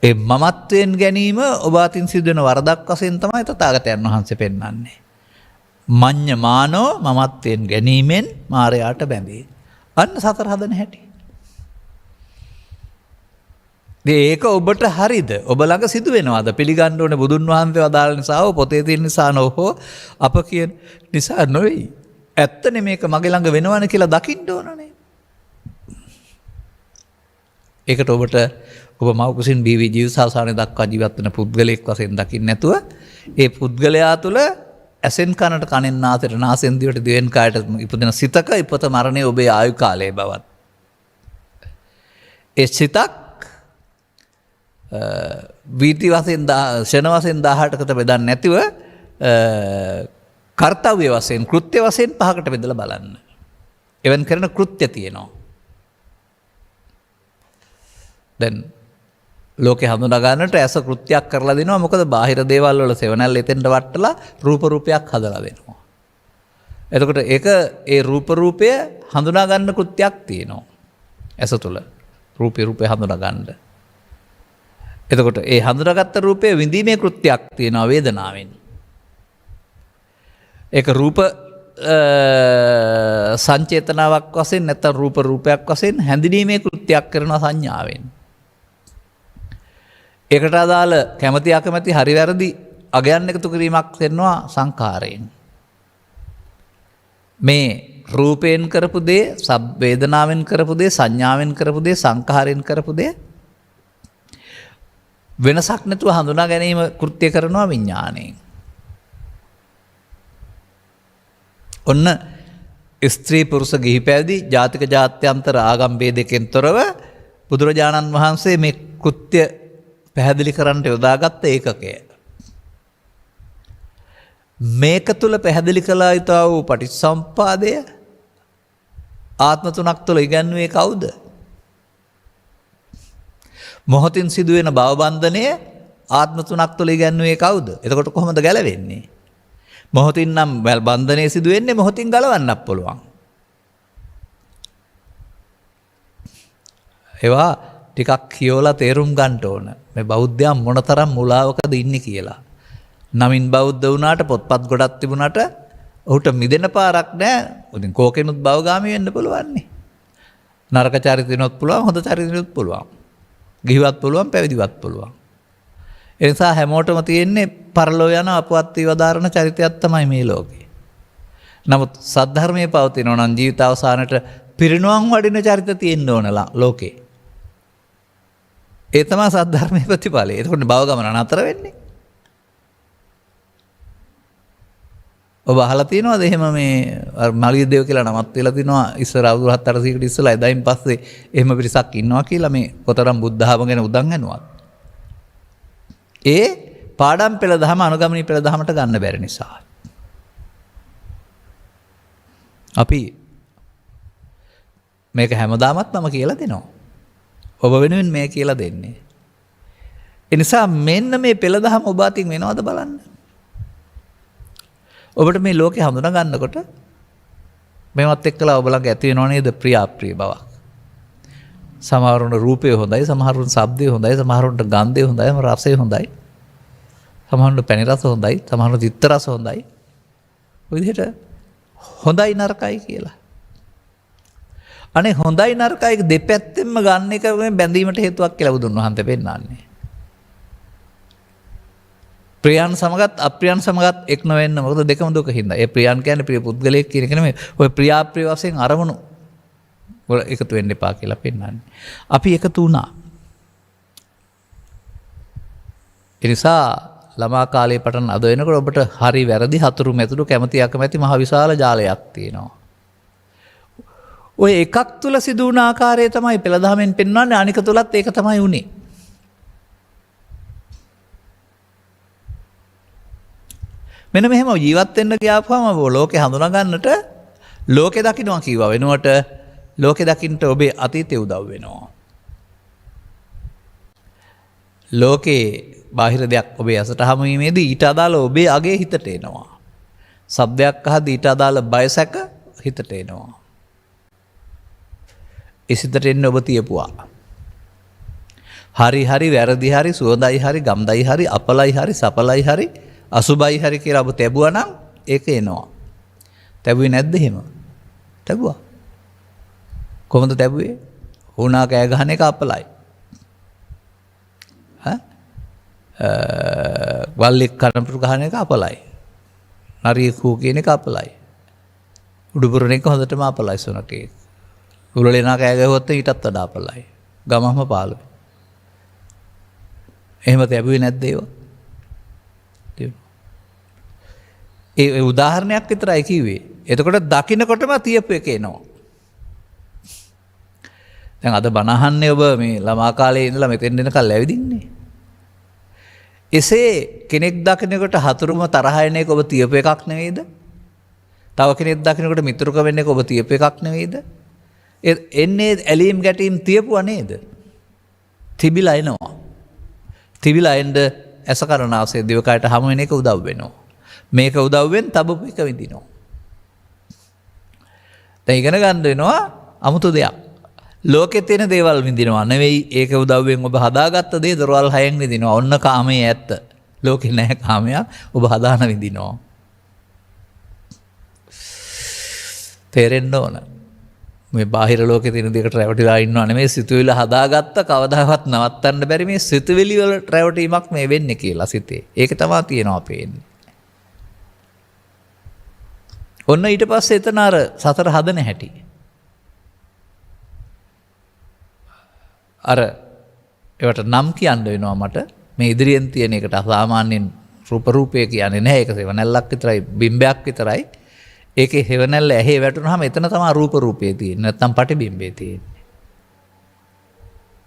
ඒ මමත්වෙන් ගැනීම ඔබ අතින් සිදුවෙන වරදක් වශයෙන් තමයි තථාගතයන් වහන්සේ පෙන්වන්නේ. මඤ්ඤ මානෝ මමත්වෙන් ගැනීමෙන් මායයට බැඳේ. අන්න සතර හදන හැටි. ඒක ඔබට හරිද? ඔබ ළඟ සිදු වෙනවද? පිළිගන්න ඕනේ බුදුන් වහන්සේ වදාළ නිසා පොතේ තියෙන නිසා නොහෝ අප කියන නිසා නොවේ. ඇත්තනේ මේක මගේ ළඟ වෙනවනේ කියලා දකින්න ඕනනේ. ඒකට ඔබට ඔබ මව්කුසින් බිවි ජීවිතාවසානයේ දක්වා ජීවත් වෙන පුද්ගලයෙක් වශයෙන් දකින්න නැතුව ඒ පුද්ගලයා තුළ ඇසෙන් කනට කනෙන් නාසයට නාසෙන් දිවට දිවෙන් කායට ඉපදෙන සිතක ඉපත මරණය ඔබේ ආයු කාලයේ බවත්. ඒ සිතක් වීති වශයෙන් ෂණ වශයෙන් 18කට බෙදන්නේ නැතිව කර්තව්‍ය වශයෙන් කෘත්‍ය වශයෙන් 5කට බෙදලා බලන්න. එවන් කරන කෘත්‍ය තියෙනවා. දැන් ලෝකේ හඳුනා ගන්නට ඇස කෘත්‍යයක් කරලා දෙනවා. මොකද බාහිර දේවල් වල සෙවණැල්ල එතෙන්ට වටලා රූපයක් හදලා දෙනවා. එතකොට ඒක ඒ රූපය හඳුනා ගන්න කෘත්‍යයක් තියෙනවා. ඇස තුල රූපේ හඳුනා ගන්න. එතකොට ඒ හඳුනාගත්ත රූපය විඳීමේ කෘත්‍යයක් තියෙනවා වේදනාවෙන්. ඒක රූප සංචේතනාවක් වශයෙන් නැත්නම් රූපයක් වශයෙන් හැඳිනීමේ කෘත්‍යයක් කරන සංඥාවෙන්. ඒකට අදාළ කැමැති අකමැති හරි වැරදි අගයන් එකතු කිරීමක් වෙනවා සංඛාරයෙන්. මේ රූපයෙන් කරපු දේ, වේදනාවෙන් කරපු දේ, සංඥාවෙන් කරපු දේ, සංඛාරයෙන් කරපු දේ වෙනසක් නැතුව හඳුනා ගැනීම කෘත්‍ය කරනවා විඥාණයෙන්. ඔන්න ස්ත්‍රී පුරුෂ ගිහි පැවිදි ජාතික ජාත්‍යන්තර ආගම් ભેදයෙන් තොරව බුදුරජාණන් වහන්සේ මේ කෘත්‍ය පැහැදිලි කරන්නට යොදාගත්ත ඒකකය. මේක තුල පැහැදිලි කළා යුතු වූ පටිච්චසමුප්පාදය ආත්ම තුනක් තුල ඉගැන්වුවේ කවුද? මොහොතින් සිදුවෙන භවබන්ධනය ආත්ම තුනක් තුල ඉගැන්වුවේ කවුද? එතකොට කොහොමද ගැලවෙන්නේ? මොහොතින් නම් බන්ධනය සිදු වෙන්නේ මොහොතින් ගලවන්නත් පුළුවන්. ඒවා ටිකක් කියවලා තේරුම් ගන්න ඕන. මේ බෞද්ධයා මොනතරම් මුලාවකද ඉන්නේ කියලා. නමින් බෞද්ධ වුණාට පොත්පත් ගොඩක් තිබුණාට ඔහුට මිදෙන පාරක් නැහැ. උදින් කෝකෙනුත් භවගාමී වෙන්න පුළුවන් නේ. නරක චරිතිනොත් පුළුවන්, හොඳ චරිතිනොත් පුළුවන්. ගිහිවත් පුළුවන්, පැවිදිවත් පුළුවන්. ඒ නිසා හැමෝටම තියෙන්නේ පරලෝ යන අපවත් වදාරණ චරිතයක් තමයි මේ ලෝකේ. නමුත් සද්ධර්මයේ පවතිනවා නම් ජීවිත අවසානයේ පිරිනුවම් වඩින චරිත තියෙන්න ඕන ලෝකේ. ඒ තමයි සද්ධර්මයේ ප්‍රතිඵලය. එතකොට භව ගමන නතර වෙන්නේ. ඔබ අහලා තියෙනවද එහෙම මේ මලියදේව කියලා නමක් තියලා තිනවා ඉස්සර අවුරුදු 7-800කට ඉස්සලා එදායින් පස්සේ එහෙම පිරිසක් ඉන්නවා කියලා මේ කොතරම් බුද්ධ ධර්ම ගැන උදන් යනවාද? ඒ පාඩම් පෙළ දහම අනුගමනී පෙළ දහමට ගන්න බැරි නිසා. අපි මේක හැමදාමත් මම කියලා දෙනවා. ඔබ වෙනුවෙන් මේ කියලා දෙන්නේ. ඒ නිසා මෙන්න මේ පෙළ දහම ඔබ අතින් වෙනවද බලන්න. ඔබට මේ ලෝකේ හඳුනා ගන්නකොට මේවත් එක්කලා ඔබ ළඟ ඇති වෙනව නේද ප්‍රිය අප්‍රිය බවක්. සමහරුන්ට රූපය හොඳයි, සමහරුන්ට ශබ්දය හොඳයි, සමහරුන්ට ගන්ධය හොඳයි, රසය හොඳයි. සමහරුන්ට පැණි රස හොඳයි, සමහරුන්ට තිත්ත රස හොඳයි. ඔය විදිහට හොඳයි නරකයි කියලා. අනේ හොඳයි නරකයි දෙපැත්තෙන්ම ගන්න එක බැඳීමට හේතුවක් කියලා බුදුන් වහන්සේ පෙන්නන්නේ. ප්‍රියයන් සමගත් අප්‍රියයන් සමගත් එක් නොවෙන්න. මොකද දෙකම දුක හින්දා. ඒ ප්‍රියයන් කියන්නේ ප්‍රිය පුද්ගලයෙක් කියන එක නෙමෙයි. ඔය ප්‍රියාප්‍රිය වශයෙන් අරමුණු වල එකතු වෙන්න එපා කියලා පෙන්නන්නේ. අපි එකතු වුණා. ඒ නිසා ළමා කාලේ පටන් අද වෙනකොට ඔබට හරි වැරදි හතුරු මැතුරු කැමැති අකමැති මහ විශාල ජාලයක් තියෙනවා. ඔය එකක් තුල සිදු වුණ ආකාරය තමයි පෙළ දහමෙන් පෙන්වන්නේ. අනික තුලත් ඒක තමයි උනේ. මෙන්න මෙහෙම ජීවත් වෙන්න ගියාපුවම ලෝකේ හඳුනා ගන්නට ලෝකේ දකින්නවා කිව්වා වෙනුවට ලෝකේ දකින්නට ඔබේ අතීතය උදව් වෙනවා. ලෝකේ බාහිර දෙයක් ඔබේ ඇසට හමු වීමේදී ඊට අදාළ ඔබේ අගේ හිතට එනවා. ශබ්දයක් අහද්දී ඊට අදාළ බයසක හිතට එනවා. ඒ සිතට එන්නේ ඔබ තියපුවා. හරි හරි වැරදි හරි සුවඳයි හරි ගම්දයි හරි අපලයි හරි සපලයි හරි අසුබයි හරි කියලා ඔබ තැබුවා නම් ඒක එනවා. තැබුවේ නැද්ද එහෙම? තැබුවා. කොහොමද තැබුවේ? වුණා කෑ ගහන එක අපලයි. වල්ලෙක් කනපුරු ගහන එක අපලයි. නරියෙක් හූ කියන එක අපලයි. උඩුපුරන එක හොඳටම අපලයි සුනකේ. උරලේනා කෑ ගැහුවොත් ඊටත් වඩා අපලයි. ගමම පාළුයි. එහෙම තැබුවේ නැද්ද ඒවා? ඒ උදාහරණයක් විතරයි කිව්වේ. එතකොට දකින්නකොටම තියපු එක එනවා. දැන් අද බණ අහන්නේ ඔබ මේ ළමා කාලේ ඉඳලා මෙතෙන් දෙනකල් ඇවිදින්නේ. එසේ කෙනෙක් දකින්නකොට හතුරුම තරහ එන එක ඔබ තියපු එකක් නෙවෙයිද? තව කෙනෙක් දකින්නකොට මිතුරුකම වෙන එක ඔබ තියපු එකක් නෙවෙයිද? එන්නේ ඇලීම් ගැටීම් තියපුවා නේද? තිබිලා එනවා. තිබිලා එන්න ඇසකරනාසේ දිවකයට හමු වෙන එක උදව් වෙනවා. මේක උදව්වෙන් තබපු එක විඳිනවා. දැන් ඉගෙන ගන්න වෙනවා අමුතු දෙයක්. ලෝකේ තියෙන දේවල් විඳිනවා නෙවෙයි ඒක උදව්වෙන් ඔබ හදාගත්ත දේ දොරවල් හයෙන් විඳිනවා. ඔන්න කාමයේ ඇත්ත. ලෝකේ නැහැ කාමයක්. ඔබ හදාන විඳිනවා. තේරෙන්න ඕන. මේ බාහිර ලෝකේ තියෙන දෙයකට රැවටිලා ඉන්නව නෙමෙයි සිතුවිලි හදාගත්ත කවදාවත් නවත්තන්න බැරි මේ සිතුවිලි වල රැවටීමක් මේ වෙන්නේ කියලා සිතේ. ඒක තමයි තියෙනවා පේන්නේ. ඔන්න ඊට පස්සේ එතන අර සතර හදන හැටි. අර ඒවට නම් කියන්න වෙනවා මට. මේ ඉදිරියෙන් තියෙන එකට සාමාන්‍යයෙන් රූපය කියන්නේ නැහැ. ඒක සෙවණැල්ලක් විතරයි, බිම්බයක් විතරයි. ඒකේ හේවණැල්ල ඇහි වැටුනහම එතන තමයි රූපේ තියෙන්නේ. නැත්තම් පටිබිම්බේ තියෙන්නේ.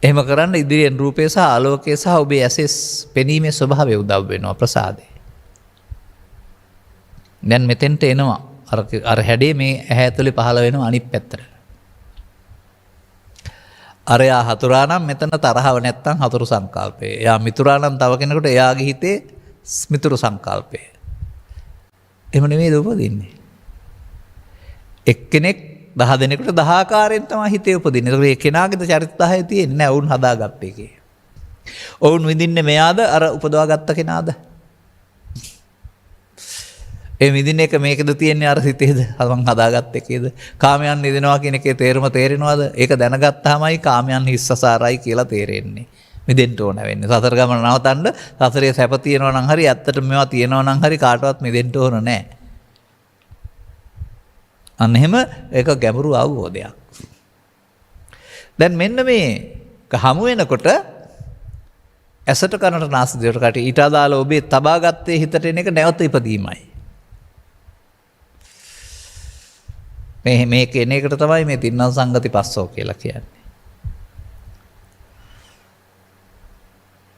එහෙම කරන්න ඉදිරියෙන් රූපය සහ ආලෝකය සහ ඔබේ ඇසෙස් පෙනීමේ ස්වභාවය උදව් වෙනවා ප්‍රසාදේ. දැන් මෙතෙන්ට එනවා. අර හැඩේ මේ ඇහැ ඇතුලේ පහළ වෙනවා අනිත් පැත්තට. අරයා හතුරා නම් මෙතන තරහව නැත්තම් හතුරු සංකල්පය. එයා මිතුරා නම් තව කෙනෙකුට එයාගේ හිතේ මිතුරු සංකල්පය. එහෙම නෙමෙයිද උපදින්නේ? එක්කෙනෙක් 10 දෙනෙකුට 10 ආකාරයෙන් තමයි හිතේ උපදින්නේ. ඒකට ඒ කෙනාගේද චරිත 10 තියෙන්නේ නැහැ. වුන් හදාගත්ත එකේ. ඔවුන් විඳින්නේ මෙයාද අර උපදවාගත්ත කෙනාද? ඒ විඳින්න එක මේකද තියෙන්නේ අර සිතේද? මං හදාගත්ත එකේද? කාමයන් නිදිනවා කියන එකේ තේරුම තේරෙනවද? ඒක දැනගත්තාමයි කාමයන් හිස්සසාරයි කියලා තේරෙන්නේ. මිදෙන්න ඕන වෙන්නේ. සතර ගමන නවතන්න සතරේ සැප තියෙනවා නම් හරි ඇත්තටම මේවා තියෙනවා නම් හරි කාටවත් මිදෙන්න ඕන නැහැ. අන්න එහෙම ඒක ගැඹුරු අවබෝධයක්. දැන් මෙන්න මේ හමු වෙනකොට ඇසට කනට නාසය දිවට කට ඊට අදාළ ඔබේ තබාගත්තේ හිතට එන එක නැවත ඉපදීමයි. මේ කෙන එකට තමයි මේ තින්නම් සංගති පස්සෝ කියලා කියන්නේ.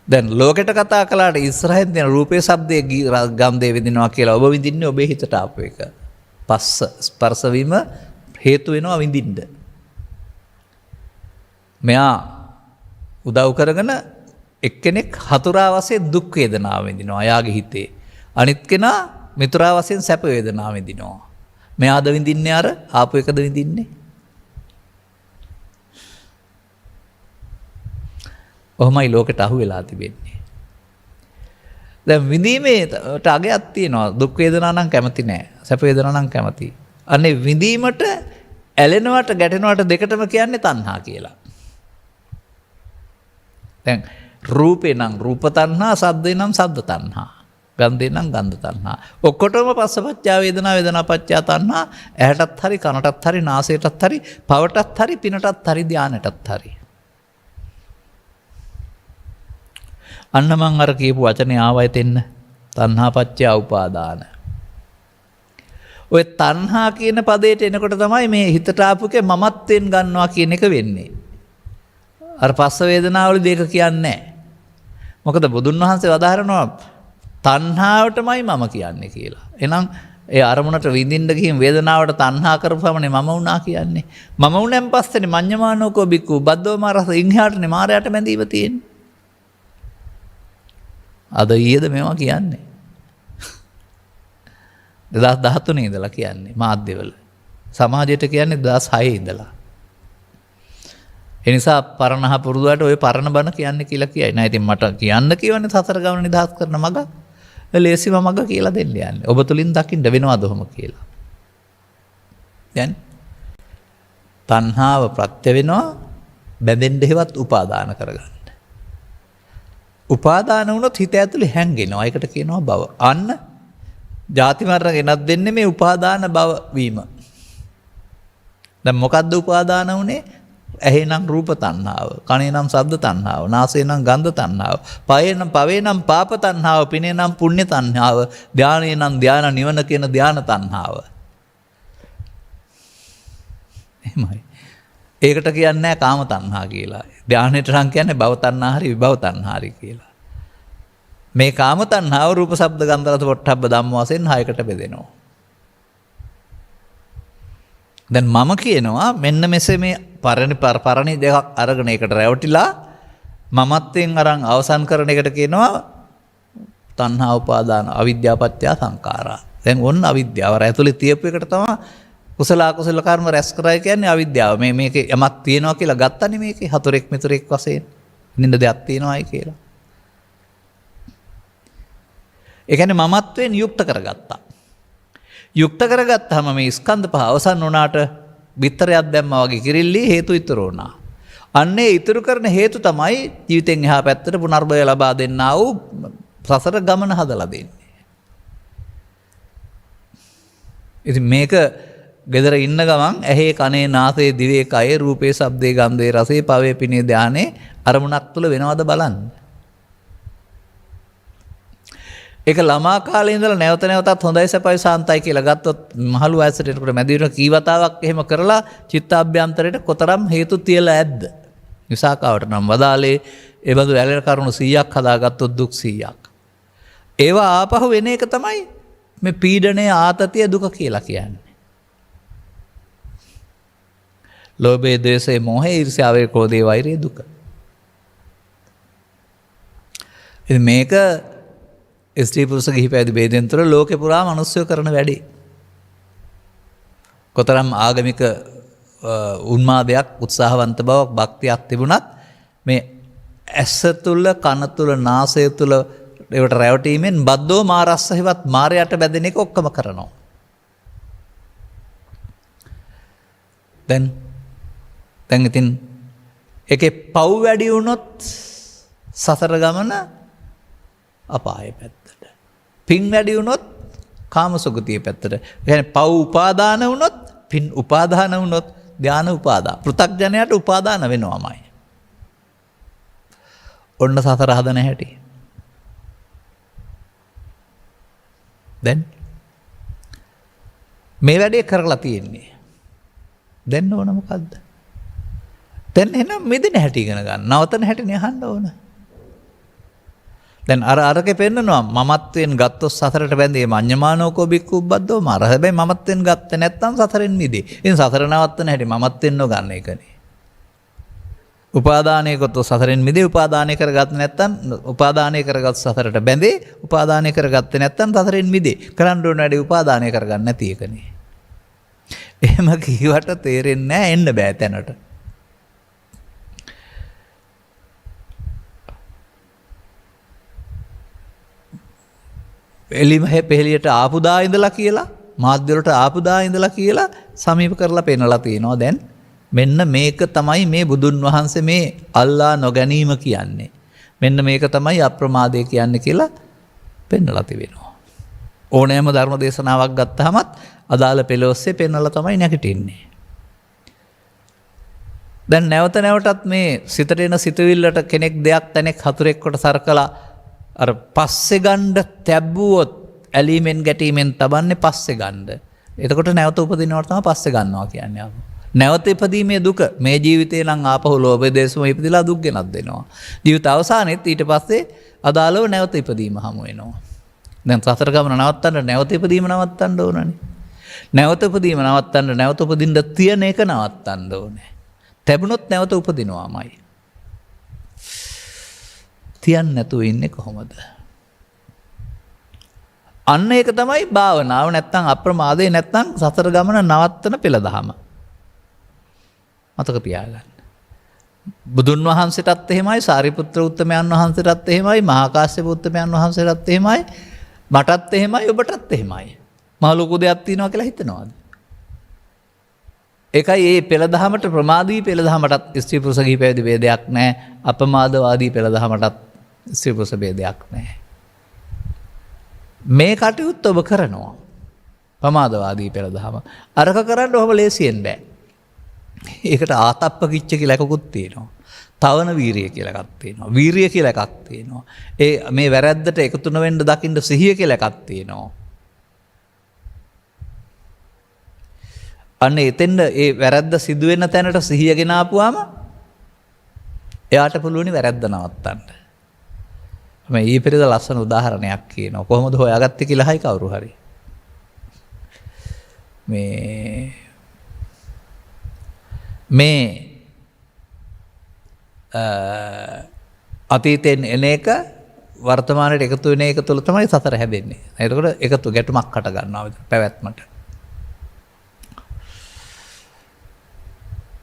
දැන් ලෝකෙට කතා කළාට ඉස්සරහින් තියෙන රූපේ ශබ්දයේ ගන්ධය විඳිනවා කියලා ඔබ විඳින්නේ ඔබේ හිතට ආපු එක. පස්ස ස්පර්ශ වීම හේතු වෙනවා විඳින්න. මෙයා උදව් කරගෙන එක්කෙනෙක් හතුරා වශයෙන් දුක් වේදනාව විඳිනවා එයාගේ හිතේ. අනිත් කෙනා මිතුරා වශයෙන් සැප වේදනාව විඳිනවා. මෙයාද විඳින්නේ අර ආපු එකද විඳින්නේ? ඔහොමයි ලෝකෙට අහු වෙලා තිබෙන්නේ. දැන් විඳීමේට අගයක් තියෙනවා. දුක් වේදනා නම් කැමති නෑ. සැප වේදනා නම් කැමති. අනේ විඳීමට ඇලෙනවට ගැටෙනවට දෙකටම කියන්නේ තණ්හා කියලා. දැන් රූපේ නම් රූප තණ්හා, සද්දේ නම් සද්ද තණ්හා, ගන්ධේ නම් ගන්ධ තණ්හා. ඔක්කොටම පස්සපච්චා වේදනා, වේදනාපච්චා තණ්හා. ඇහැටත් හරි, කනටත් හරි, නාසයටත් හරි, පවටත් හරි, පිනටත් හරි, ධානයටත් හරි. අන්න මං අර කියපු වචනේ ආවයි තෙන්න. තණ්හාපච්චා උපාදාන. ඔය තණ්හා කියන පදයට එනකොට තමයි මේ හිතට ආපුකේ මමත්වෙන් ගන්නවා කියන එක වෙන්නේ. අර පස්ස වේදනාවලදී ඒක කියන්නේ නැහැ. මොකද බුදුන් වහන්සේ වදාහරනවා තණ්හාවටමයි මම කියන්නේ කියලා. එහෙනම් ඒ අරමුණට විඳින්න ගිහින් වේදනාවට තණ්හා කරපුවමනේ මම වුණා කියන්නේ. මම වුණෙන් පස්සේනේ මඤ්ඤමානෝකෝ බික්කු බද්දෝමාරස ඉන්හාටනේ මාරයට බැඳීම තියෙන්නේ. අද ඊයේද මේවා කියන්නේ. 2013 ඉඳලා කියන්නේ මාධ්‍යවල. සමාජයට කියන්නේ 2006 ඉඳලා. ඒ නිසා පරණහ පුරුදුවට ඔය පරණ බණ කියන්නේ කියලා කියයි. නෑ ඉතින් මට කියන්න කියවනේ සතර ගමන නිදහස් කරන මග. ලේසිම මග කියලා දෙන්න යන්නේ. ඔබ තුලින් දකින්න වෙනවද ඔහොම කියලා. දැන් තණ්හාව ප්‍රත්‍ය වෙනවා බැඳෙන්න හේවත් උපාදාන කරගන්න. උපාදාන වුණොත් හිත ඇතුලේ හැංගෙනවා. ඒකට කියනවා භව. අන්න ජාති මරණ ගෙනත් දෙන්නේ මේ උපාදාන භව වීම. දැන් මොකද්ද උපාදාන වුනේ? ඇහේ නම් රූප තණ්හාව, කනේ නම් ශබ්ද තණ්හාව, නාසයේ නම් ගන්ධ තණ්හාව, පවේ නම් පාප තණ්හාව, පිනේ නම් පුණ්‍ය තණ්හාව, ධානයේ නම් ධාන නිවන කියන ධාන තණ්හාව. එහෙමයි. ඒකට කියන්නේ නැහැ කාම තණ්හා කියලා. ධානයට නම් කියන්නේ භව තණ්හා හරි විභව තණ්හා හරි කියලා. මේ කාම තණ්හාව රූප ශබ්ද ගන්ධ රස පොට්ටබ්බ ධම්ම වශයෙන් 6කට බෙදෙනවා. දැන් මම කියනවා මෙන්න මෙසේ මේ පරණි දෙකක් අරගෙන එකට රැවටිලා මමත්වෙන් අරන් අවසන් කරන එකට කියනවා තණ්හා උපාදාන අවිද්‍යාපත්‍ය සංඛාරා. දැන් ඔන්න අවිද්‍යාව ඇතුලේ තියපු එකට තමයි කුසල අකුසල කර්ම රැස් කරයි කියන්නේ අවිද්‍යාව. මේකේ යමක් තියෙනවා කියලා ගත්තනේ මේකේ හතරෙක් මෙතරෙක් වශයෙන් නින්ද දෙයක් තියෙනවායි කියලා. ඒ කියන්නේ මමත්වෙන් යුක්ත කරගත්තා. යුක්ත කරගත්තාම මේ ස්කන්ධ පහ අවසන් වුණාට බිත්තරයක් දැම්මා වගේ කිරිල්ලි හේතු ඉතුරු වුණා. අන්නේ ඉතුරු කරන හේතු තමයි ජීවිතෙන් එහා පැත්තට පුනර්භවය ලබා දෙන්නා වූ සසර ගමන හදලා දෙන්නේ. ඉතින් මේක ගෙදර ඉන්න ගමන් ඇහි කනේ නාසයේ දිවේ කයේ රූපේ ශබ්දේ ගන්ධේ රසේ පවේ පිනේ ධානේ අරමුණක් තුල වෙනවද බලන්න. ඒක ළමා කාලේ ඉඳලා නැවත නැවතත් හොඳයි සපයි සාන්තයි කියලා ගත්තොත් මහලු වයසට එනකොට මැදි වෙන කීවතාවක් එහෙම කරලා චිත්තාභ්‍යන්තරයට කොතරම් හේතු තියලා ඇද්ද? විසාකාවට නම් වදාලේ ඒ බඳු ඇලෙන කරුණු 100ක් හදාගත්තොත් දුක් 100ක්. ඒවා ආපහු වෙන එක තමයි මේ පීඩණය ආතතිය දුක කියලා කියන්නේ. ලෝභය, ද්වේෂය, මෝහය, ඊර්ෂ්‍යාව, ක්‍රෝධය, වෛරය දුක. ඉතින් මේක ස්ත්‍රී පුරුෂ ගිහි පැවිදි ભેදෙන් තොර ලෝකේ පුරා මිනිස්සු කරන වැඩේ. කොතරම් ආගමික උන්මාදයක් උත්සාහවන්ත බවක් භක්තියක් තිබුණත් මේ ඇස තුළ කන තුළ නාසය තුළ ඒවට රැවටීමෙන් බද්දෝ මාරස්ස හිවත් මාරයට බැඳෙන එක ඔක්කොම කරනවා. දැන් ඉතින් එකේ පව් වැඩි වුණොත් සසර ගමන අපාය පැත්තට. පින් වැඩි වුණොත් කාමසුගතිය පැත්තට. يعني පව් උපාදාන වුණොත් පින් උපාදාන වුණොත් ධාන උපාදාන. පෘථග්ජනයට උපාදාන වෙනවමයි. ඔන්න සසර හදන හැටි. දැන් මේ වැඩේ කරලා තියෙන්නේ. දැන් ඕන මොකද්ද? දැන් එහෙනම් මෙදින හැටි ඉගෙන ගන්න. නවතන හැටිනේ අහන්න ඕන. දැන් අරකේ පෙන්නනවා මමත්වෙන් ගත්තොත් සසරට බැඳේ මඤ්ඤමානෝකෝ බික්කුබ්බද්දෝ මාර. හැබැයි මමත්වෙන් ගත්තේ නැත්නම් සසරෙන් මිදේ. ඉතින් සසර නවත්තන හැටි මමත්වෙන් නොගන්න එකනේ. උපාදානය කරතොත් සසරෙන් මිදේ. උපාදානය කරගත්තේ නැත්නම් උපාදානය කරගත් සසරට බැඳේ. උපාදානය කරගත්තේ නැත්නම් සසරෙන් මිදේ. කරන්න ඕන වැඩි උපාදානය කරගන්න නැති එකනේ. එහෙම කීවට තේරෙන්නේ නැහැ එන්න බෑ තැනට. එලිම පෙහෙලියට ආපු දා ඉඳලා කියලා මාධ්‍ය වලට ආපු දා ඉඳලා කියලා සමීප කරලා පෙන්නලා තිනවා. දැන් මෙන්න මේක තමයි මේ බුදුන් වහන්සේ මේ අල්ලා නොගැනීම කියන්නේ. මෙන්න මේක තමයි අප්‍රමාදය කියන්නේ කියලා පෙන්නලා තිබෙනවා. ඕනෑම ධර්ම දේශනාවක් ගත්තාමත් අදාළ පෙළ ඔස්සේ පෙන්නලා තමයි නැගිටින්නේ. දැන් නැවත නැවතත් මේ සිතට එන සිතුවිල්ලට කෙනෙක් දෙයක් තැනෙක් හතුරෙක් කොට සරකලා අර පස්සේ ගණ්ඩ තැබ්බුවොත් ඇලීමෙන් ගැටීමෙන් තබන්නේ පස්සේ ගණ්ඩ. එතකොට නැවත උපදිනවට තමයි පස්සේ ගන්නවා කියන්නේ. නැවත ඉපදීමේ දුක මේ ජීවිතේ නම් ආපහු ලෝභ දේශම ඉපදිලා දුක් ගෙනත් දෙනවා. ජීවිත අවසානයේත් ඊට පස්සේ අදාළව නැවත ඉපදීම හමු වෙනවා. දැන් සතර ගමන නවත්තන්න නැවත ඉපදීම නවත්තන්න ඕනනේ. නැවත ඉපදීම නවත්තන්න නැවත උපදින්න තියෙන එක නවත්තන්න ඕනේ. තැබුණොත් නැවත උපදිනවාමයි. තියන්න නැතුව ඉන්නේ කොහොමද? අන්න ඒක තමයි භාවනාව නැත්තම් අප්‍රමාදේ නැත්තම් සතර ගමන නවත්තන පෙළ දහම. මතක තියාගන්න. බුදුන් වහන්සේටත් එහෙමයි, සාරිපුත්‍ර උත්තමයන් වහන්සේටත් එහෙමයි, මහා කාශ්‍යප උත්තමයන් වහන්සේටත් එහෙමයි, මටත් එහෙමයි, ඔබටත් එහෙමයි. මහ ලොකු දෙයක් තියෙනවා කියලා හිතනවාද? ඒකයි මේ පෙළ දහමට ප්‍රමාදී පෙළ දහමටත් ස්ත්‍රී පුරුෂ ගිහි පැවිදි ભેදයක් නැහැ. අපමාදවාදී පෙළ දහමටත් ස්ත්‍රී පුරුෂ ભેදයක් නැහැ. මේ කටයුත්ත ඔබ කරනවා. ප්‍රමාදවාදී පෙළ දහම. අරක කරන්න ඔබ ලේසියෙන් බෑ. ඒකට ආතප්ප කිච්ච කියලා එකකුත් තියෙනවා. තවන වීරිය කියලා එකක් තියෙනවා. වීරිය කියලා එකක් තියෙනවා. ඒ මේ වැරැද්දට එකතු නොවෙන්න දකින්න සිහිය කියලා එකක් තියෙනවා. අන්න එතෙන්ද ඒ වැරැද්ද සිදුවෙන තැනට සිහිය ගෙන ආපුවාම එයාට පුළුවනි වැරැද්ද නවත්තන්න. මම ඊ පෙරේද ලස්සන උදාහරණයක් කියනවා. කොහොමද හොයාගත්තේ කියලා හයි කවුරු හරි. මේ අතීතයෙන් එන එක වර්තමානයට එකතු වෙන එක තුළ තමයි සතර හැදෙන්නේ. එතකොට එකතු ගැටුමක් හට ගන්නවා පැවැත්මට.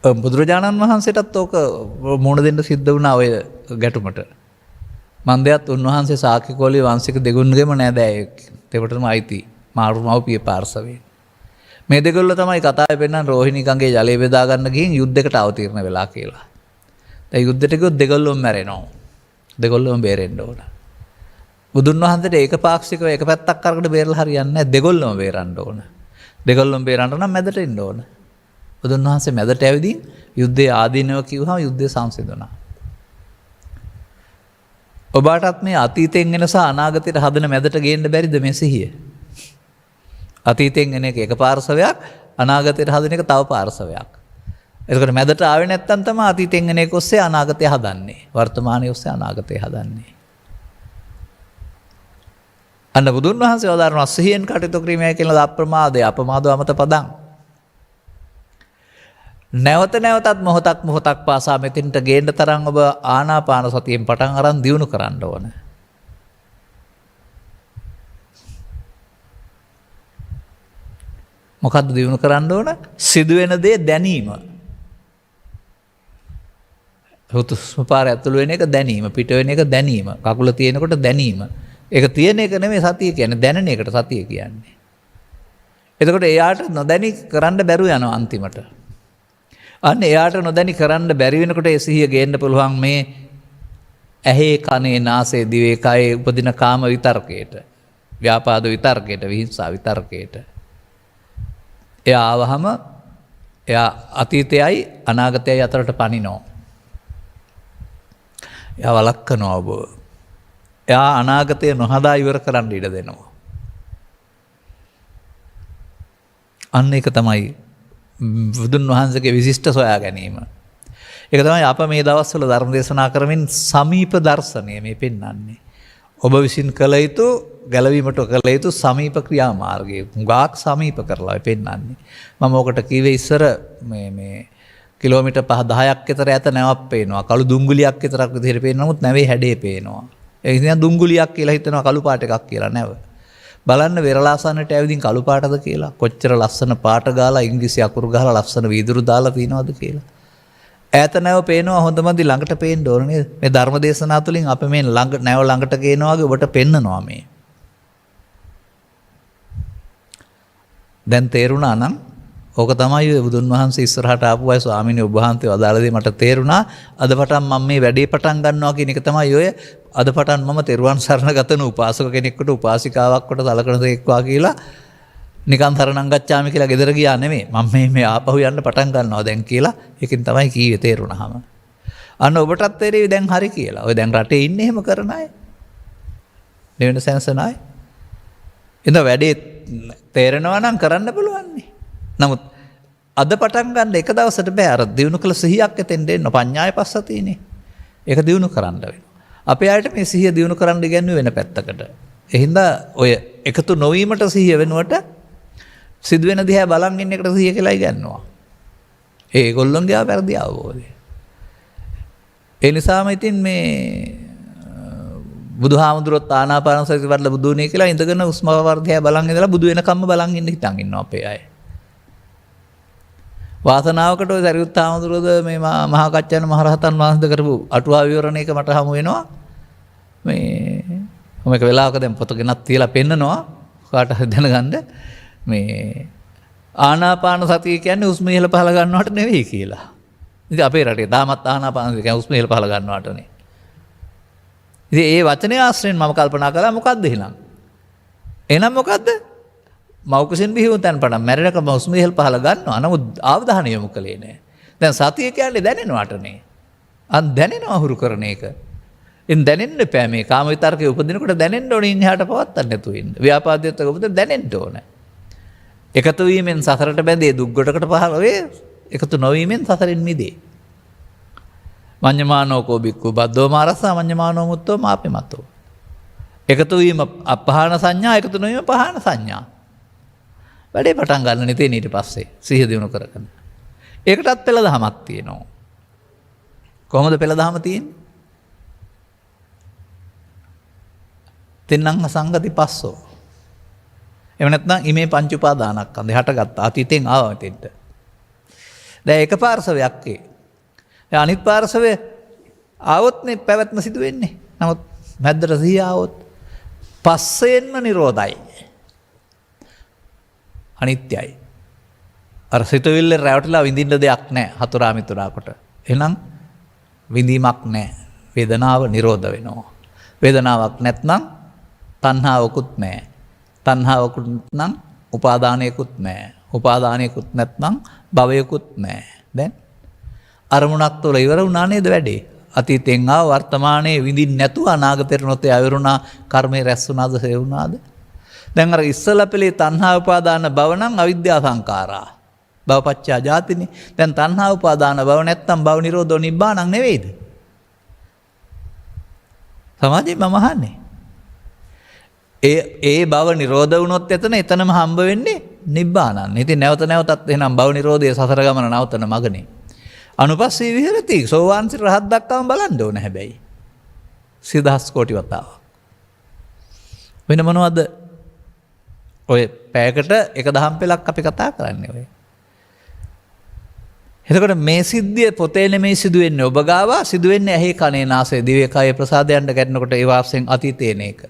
බුදුරජාණන් වහන්සේටත් ඕක මුණ දෙන්න සිද්ධ වුණා ඔය ගැටුමට. මන්දයත් උන්වහන්සේ ශාක්‍යකෝලී වංශික දෙගුණගෙම නෑදෑයෙක්. දෙවටම අයිති මාරු මව්පිය පාර්ශවයෙන්. මේ දෙගොල්ලෝ තමයි කතාවේ පෙන්නන රෝහිණී ගඟේ ජලය බෙදා ගන්න ගිහින් යුද්ධයකට අවතීර්ණ වෙලා කියලා. දැන් යුද්ධෙට ගියොත් දෙගොල්ලොම මැරෙනවා. දෙගොල්ලොම බේරෙන්න ඕන. බුදුන් වහන්සේට ඒකපාක්ෂිකව එක පැත්තක් අරකට බේරලා හරියන්නේ නැහැ. දෙගොල්ලොම බේරන්න ඕන. දෙගොල්ලොම බේරන්න නම් මැදට ඉන්න ඕන. බුදුන් වහන්සේ මැදට ඇවිදින් යුද්ධයේ ආදීනව කිව්වහම යුද්ධය සංසිඳුණා. ඔබටත් මේ අතීතයෙන් එන සහ අනාගතයට හදන මැදට ගේන්න බැරිද මේ සිහිය? අතීතයෙන් එන එක පාර්ශවයක්, අනාගතයට හදන එක තව පාර්ශවයක්. එතකොට මැදට ආවේ නැත්තම් තමයි අතීතයෙන් එන එක ඔස්සේ අනාගතය හදන්නේ. වර්තමානයේ ඔස්සේ අනාගතය හදන්නේ. අන්න බුදුන් වහන්සේ වදාරනවා සිහියෙන් කටයුතු කිරීමයි කියලා අප්‍රමාදය, අපමාදව අමත පදං. නැවත නැවතත් මොහොතක් පාසා මෙතෙන්ට ගේන්න තරම් ඔබ ආනාපාන සතියෙන් පටන් අරන් දියුණු කරන්න ඕන. මොකද්ද දිනු කරන්න ඕන? සිදුවෙන දේ දැනීම. හුස්ම පාර ඇතුළු වෙන එක දැනීම, පිට වෙන එක දැනීම, කකුල තියෙනකොට දැනීම. ඒක තියෙන එක නෙමෙයි සතිය කියන්නේ, දැනෙන එකට සතිය කියන්නේ. එතකොට එයාට නොදැනි කරන්න බැරුව යනවා අන්තිමට. අන්න එයාට නොදැනි කරන්න බැරි වෙනකොට ඒ සිහිය ගේන්න පුළුවන් මේ ඇහි කනේ නාසයේ දිවේ කයේ උපදින කාම විතර්කයට, ව්‍යාපාද විතර්කයට, විහිංසා විතර්කයට. එයා ආවහම එයා අතීතයයි අනාගතයයි අතරට පනිනවා. එයා වළක්වනවා ඔබ. එයා අනාගතය නොහදා ඉවර කරන්න ඉඩ දෙනවා. අන්න ඒක තමයි බුදුන් වහන්සේගේ විශිෂ්ට සොයා ගැනීම. ඒක තමයි අප මේ දවස්වල ධර්ම දේශනා කරමින් සමීප දර්ශනය මේ පෙන්වන්නේ. ඔබ විසින් කළ යුතු ගැලවීමට කළ යුතු සමීප ක්‍රියාමාර්ගය හුඟක් සමීප කරලා පෙන්වන්නේ. මම ඔකට කිව්වේ ඉස්සර මේ කිලෝමීටර් 5-10ක් විතර ඈත නැවක් පේනවා. කළු දුංගුලියක් විතරක් විදිහට පේනවා. නමුත් නැවේ හැඩේ පේනවා. ඒ නිසා දුංගුලියක් කියලා හිතනවා කළු පාට එකක් කියලා නැව. බලන්න වෙරළාසන්නට ඇවිදින් කළු පාටද කියලා. කොච්චර ලස්සන පාට ගාලා ඉංග්‍රීසි අකුරු ගහලා ලස්සන වීදුරු දාලා තියනවද කියලා. ඈත නැව පේනවා හොඳමදි ළඟට පේන්න ඕන නේද? මේ ධර්ම දේශනා තුළින් අපි මේ නැව ළඟට ගේනවා වගේ ඔබට පෙන්නනවා මේ. දැන් තේරුණා නම් ඕක තමයි බුදුන් වහන්සේ ඉස්සරහට ආපු අය ස්වාමීනි ඔබ වහන්සේ වදාළදී මට තේරුණා අද පටන් මම මේ වැඩේ පටන් ගන්නවා කියන එක තමයි ඔය අද පටන් මම තෙරුවන් සරණ ගතන උපාසක කෙනෙක්ට උපාසිකාවක් කොට සලකන දෙයක් කියලා නිකන් සරණං ගච්ඡාමි කියලා ගෙදර ගියා නෙමෙයි මම මේ ආපහු යන්න පටන් ගන්නවා දැන් කියලා ඒකෙන් තමයි කීවේ තේරුණාම අන්න ඔබටත් තේරෙවි දැන් හරි කියලා. ඔය දැන් රටේ ඉන්නේ එහෙම කරන අය. නෙවෙන සෙන්සන අය. ඉතින් වැඩේ තේරෙනවා නම් කරන්න පුළුවන් නේ. නමුත් අද පටන් ගන්න එක දවසට බෑ අර දිනු කළ සිහියක් එතෙන් දෙන්න පඤ්ඤාය පස්සතිනේ. ඒක දිනු කරන්න වෙනවා. අපේ අයට මේ සිහිය දිනු කරන්න ඉගැන්වුවේ වෙන පැත්තකට. ඒ හින්දා ඔය එකතු නොවීමට සිහිය වෙනුවට සිදුවෙන දිහා බලන් ඉන්න එකට සිහිය කියලා ඉගැන්වුවා. ඒගොල්ලොන්ගේ වැරදි අවබෝධය. ඒ නිසාම ඉතින් මේ බුදුහාමුදුරුවෝ ආනාපාන සති වඩලා බුදුනේ කියලා ඉඳගෙන උස්ම වර්ධය බලන් ඉඳලා බුදු වෙනකම්ම බලන් ඉන්න හිතන් ඉන්නවා අපේ අය. වාසනාවකට ඔය සරියුත් හාමුදුරුවෝද මේ මහා කච්චායන මහරහතන් වහන්සේ කරපු අටුවා විවරණයක මට හමු වෙනවා. මේ මේක වෙලාවක දැන් පොත ගෙනත් තියලා පෙන්නනවා කාට හරි දැනගන්න මේ ආනාපාන සතිය කියන්නේ හුස්ම ඉහළ පහළ ගන්නවට නෙවෙයි කියලා. ඉතින් අපේ රටේ තාමත් ආනාපාන සතිය කියන්නේ හුස්ම ඉහළ පහළ ගන්නවටනේ. ඉතින් ඒ වචනේ ආශ්‍රයෙන් මම කල්පනා කළා මොකද්ද එහෙනම්? එහෙනම් මොකද්ද? මෞකසින් බිහිවුන් තැන් පටන් මැරෙනකම හුස්ම ඉහළ පහළ ගන්නවා. නමුත් අවධානය යොමු කළේ නැහැ. දැන් සතිය කියන්නේ දැනෙනවටනේ. අන් දැනෙනවා හුරු කරන එක. එන් දැනෙන්න එපා මේ කාම විතරකේ උපදිනකොට දැනෙන්න ඕනේ ඉන්හාට පවත්තන්න නැතුව ඉන්න. ව්‍යාපාදයට උපදින දැනෙන්න ඕනේ. එකතු වීමෙන් සසරට බැඳේ දුක්ගොඩකට පහළ වේ. එකතු නොවීමෙන් සසරින් මිදේ. මඤ්ඤමානෝ කෝ බික්ඛු බද්දෝ මාරස්සා මඤ්ඤමානෝ මුත්තෝ මාපේ මතෝ. එකතු වීම අපහාන සංඥා එකතු නොවීම පහාන සංඥා. වැඩේ පටන් ගන්න නේ තියෙන ඊට පස්සේ සිහිය දිනු කරගන්න. ඒකටත් පෙළ දහමක් තියෙනවා. කොහොමද පෙළ දහම තියෙන්නේ? තින්නං සංගති පස්සෝ. එහෙම නැත්නම් ඉමේ පංච උපාදානස්කන්ධය හටගත්ත අතීතෙන් ආව මෙතෙන්ට. දැන් එක පාර්ශවයක් ඒ. දැන් අනිත් පාර්ශවය ආවොත් නේ පැවැත්ම සිදු වෙන්නේ. නමුත් මැද්දට සිහිය ආවොත් පස්සෙන්ම නිරෝධයි. අනිත්‍යයි. අර සිතුවිල්ල රැවටිලා විඳින්න දෙයක් නැහැ හතුරා මිතුරා කොට. එහෙනම් විඳීමක් නැහැ. වේදනාව නිරෝධ වෙනවා. වේදනාවක් නැත්නම් තණ්හාවකුත් නැහැ. තණ්හාවකුත් නම් උපාදානයකුත් නැහැ. උපාදානයකුත් නැත්නම් භවයකුත් නැහැ. දැන් අරමුණක් තුළ ඉවර වුණා නේද වැඩේ? අතීතෙන් ආව වර්තමානයේ විඳින්න නැතුව අනාගතයට නොතේ ආවිරුණා කර්මේ රැස් වුණාද හේ වුණාද? දැන් අර ඉස්සලා පෙළේ තණ්හා උපාදාන භව නම් අවිද්‍යා සංඛාරා. භවපච්චා ජාතිනේ. දැන් තණ්හා උපාදාන භව නැත්තම් භව නිරෝධෝ නිබ්බාණං නෙවෙයිද? සමාජයේ මම අහන්නේ. ඒ භව නිරෝධ වුණොත් එතනම හම්බ වෙන්නේ නිබ්බාණං. ඉතින් නැවත නැවතත් එහෙනම් භව නිරෝධයේ සසර ගමන නවතන මගනේ. අනුපස්සී විහෙරති සෝවාන් සිට රහත් දක්වාම බලන්න ඕන හැබැයි. 10000 කෝටි වතාවක්. වෙන මොනවද ඔය පැයකට එක දහම් පෙළක් අපි කතා කරන්නේ ඔය. එතකොට මේ සිද්ධිය පොතේ නෙමෙයි සිදුවෙන්නේ ඔබ ගාව සිදුවෙන්නේ ඇහි කනේ නාසයේ දිවේ කයේ ප්‍රසාදයන්ට ගැටෙනකොට ඒ වාසයෙන් අතීතේන එක.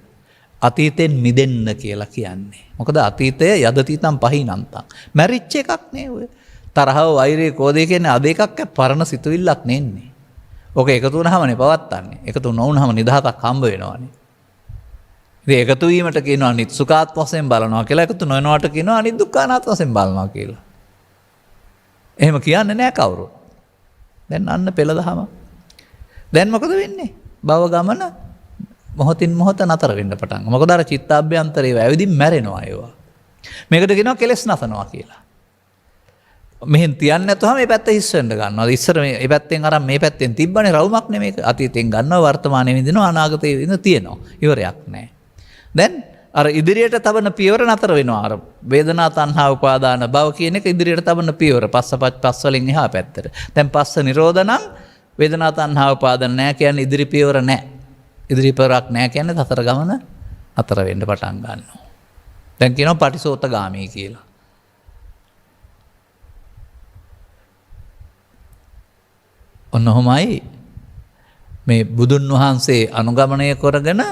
අතීතෙන් මිදෙන්න කියලා කියන්නේ. මොකද අතීතය යදතීතම් පහිනන්තම්. මැරිච්ච එකක් නේ ඔය. තරහව වෛරය කෝධය කියන්නේ අද එකක් පරණ සිතුවිල්ලක් නෙන්නේ. ඕක එකතු වුණාමනේ පවත්තන්නේ. එකතු නොවුනහම නිදහසක් හම්බ වෙනවනේ. ඉතින් එකතු වීමට කියනවා නිත්සුකාත් වශයෙන් බලනවා කියලා. එකතු නොවනවට කියනවා අනිදුක්ඛානාත් වශයෙන් බලනවා කියලා. එහෙම කියන්නේ නැහැ කවුරු. දැන් අන්න පෙළදහම. දැන් මොකද වෙන්නේ? භව ගමන මොහොතින් මොහොත නතර වෙන්න පටන් ගන්නවා. මොකද අර චිත්තාභ්‍යන්තරේ ඇවිදින් මැරෙනවා ඒවා. මේකට කියනවා කෙලස් නසනවා කියලා. මෙහෙන් තියන්නේ නැතුවම මේ පැත්ත හිස් වෙන්න ගන්නවා. ඉස්සර මේ පැත්තෙන් අරන් මේ පැත්තෙන් තිබ්බනේ රවුමක් නෙමෙයි. අතීතෙන් ගන්නවා වර්තමානයේ විඳිනවා අනාගතයේ විඳින තියෙනවා. ඉවරයක් නැහැ. දැන් අර ඉදිරියට තබන පියවර නතර වෙනවා. අර වේදනා තණ්හා උපාදාන භව කියන එක ඉදිරියට තබන පියවර. පස්ස වලින් එහා පැත්තට. දැන් පස්ස නිරෝධ නම් වේදනා තණ්හා උපාදාන නැහැ කියන්නේ ඉදිරි පියවර නැහැ. ඉදිරි පියවරක් නැහැ කියන්නේ සතර ගමන නතර වෙන්න පටන් ගන්නවා. දැන් කියනවා පටිසෝතගාමී කියලා. ඔන්න ඔහොමයි මේ බුදුන් වහන්සේ අනුගමනය කරගෙන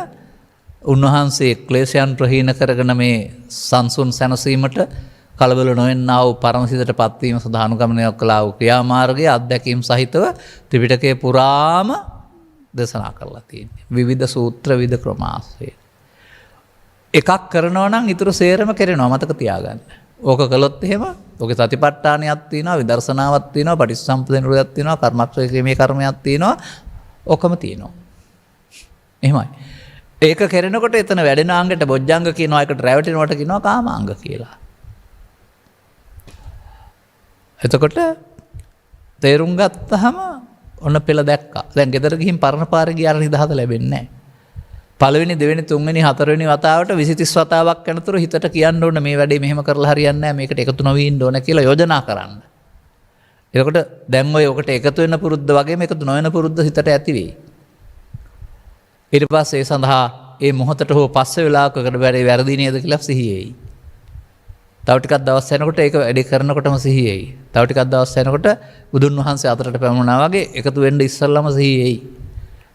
උන්වහන්සේ ක්ලේශයන් ප්‍රහීන කරගෙන මේ සංසුන් සැනසීමට කලබල නොවෙන්නා වූ පරමසිතට පත්වීම සඳහා අනුගමනය කළා වූ ක්‍රියාමාර්ගයේ අත්දැකීම් සහිතව ත්‍රිපිටකයේ පුරාම දේශනා කරලා තියෙනවා. විවිධ සූත්‍ර විවිධ ක්‍රමාශ්‍රයෙන්. එකක් කරනවා නම් ඊටු සේරම කරනවා මතක තියාගන්න. ඕක කළොත් එහෙම ඔගේ සතිපට්ඨානයක් තියෙනවා, විදර්ශනාවක් තියෙනවා, පටිච්චසමුප්පාද නිරෝධයක් තියෙනවා, කර්මක්ෂය ක්‍රීමේ කර්මයක් තියෙනවා. ඔකම තියෙනවා. එහෙමයි. ඒක කරනකොට එතන වැඩෙන අංගයට බොජ්ජංග කියනවා, ඒකට රැවටෙනවට කියනවා කාමාංග කියලා. එතකොට තේරුම් ගත්තහම ඔන්න පෙළ දැක්කා. දැන් ගෙදර ගිහින් පරණ පාරේ ගියාට නිදහස ලැබෙන්නේ නැහැ. පළවෙනි දෙවෙනි තුන්වෙනි හතරවෙනි වතාවට 20 30 වතාවක් යනතුරු හිතට කියන්න ඕන මේ වැඩේ මෙහෙම කරලා හරියන්නේ නැහැ, මේකට එකතු නොවී ඉන්න ඕන කියලා යෝජනා කරන්න. එතකොට දැන් ඔය ඔකට එකතු වෙන පුරුද්ද වගේම එකතු නොවන පුරුද්ද හිතට ඇති වෙයි. ඊට පස්සේ ඒ සඳහා ඒ මොහොතට හෝ පස්සේ වෙලාවකට වැඩේ වැරදි නේද කියලා සිහියෙයි. තව ටිකක් දවස් යනකොට ඒක වැඩේ කරනකොටම සිහියෙයි. තව ටිකක් දවස් යනකොට බුදුන් වහන්සේ අතරට පැමුණා වගේ එකතු වෙන්න ඉස්සල්ලාම සිහියෙයි.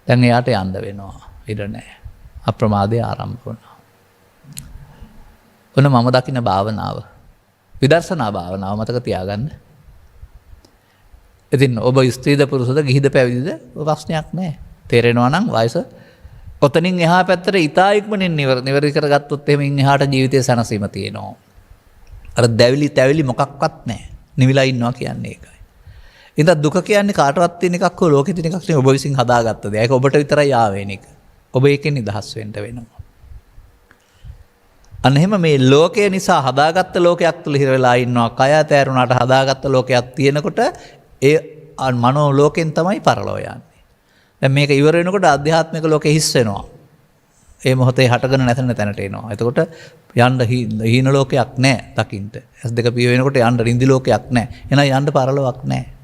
දැන් එයාට යන්න වෙනවා. ඉඩ නැහැ. අප්‍රමාදය ආරම්භ වුණා. ඔන්න මම දකින භාවනාව. විදර්ශනා භාවනාව මතක තියාගන්න. ඉතින් ඔබ ස්ත්‍රීද පුරුෂද ගිහිද පැවිදිද ප්‍රශ්නයක් නැහැ. තේරෙනවා නම් වයස ඔතනින් එහා පැත්තට ඉතා ඉක්මනින් නිවැරදි කරගත්තොත් එහෙම ඉන් එහාට ජීවිතයේ සැනසීම තියෙනවා. අර දැවිලි තැවිලි මොකක්වත් නැහැ. නිවිලා ඉන්නවා කියන්නේ ඒකයි. ඉතින් දුක කියන්නේ කාටවත් තියෙන එකක් හෝ ලෝකෙ තියෙන එකක් නෙවෙයි, ඔබ විසින් හදාගත්ත දෙයක්. ඒක ඔබට විතරයි ආවෙන එක. ඔබ ඒකෙන් නිදහස් වෙන්න වෙනවා. අන්න එහෙම මේ ලෝකය නිසා හදාගත්ත ලෝකයක් තුල හිර වෙලා ඉන්නවා. කය ඇතෑරුණාට හදාගත්ත ලෝකයක් තියෙනකොට ඒ මනෝ ලෝකෙන් තමයි පරලෝ යන්නේ. දැන් මේක ඉවර වෙනකොට ආධ්‍යාත්මික ලෝකෙ හිස් වෙනවා. ඒ මොහොතේ හටගෙන නැතන තැනට එනවා. එතකොට යන්න හීන ලෝකයක් නැහැ දකින්න. ඇස් දෙක පිය වෙනකොට යන්න රින්දි ලෝකයක් නැහැ. එහෙනම් යන්න පරලෝවක් නැහැ.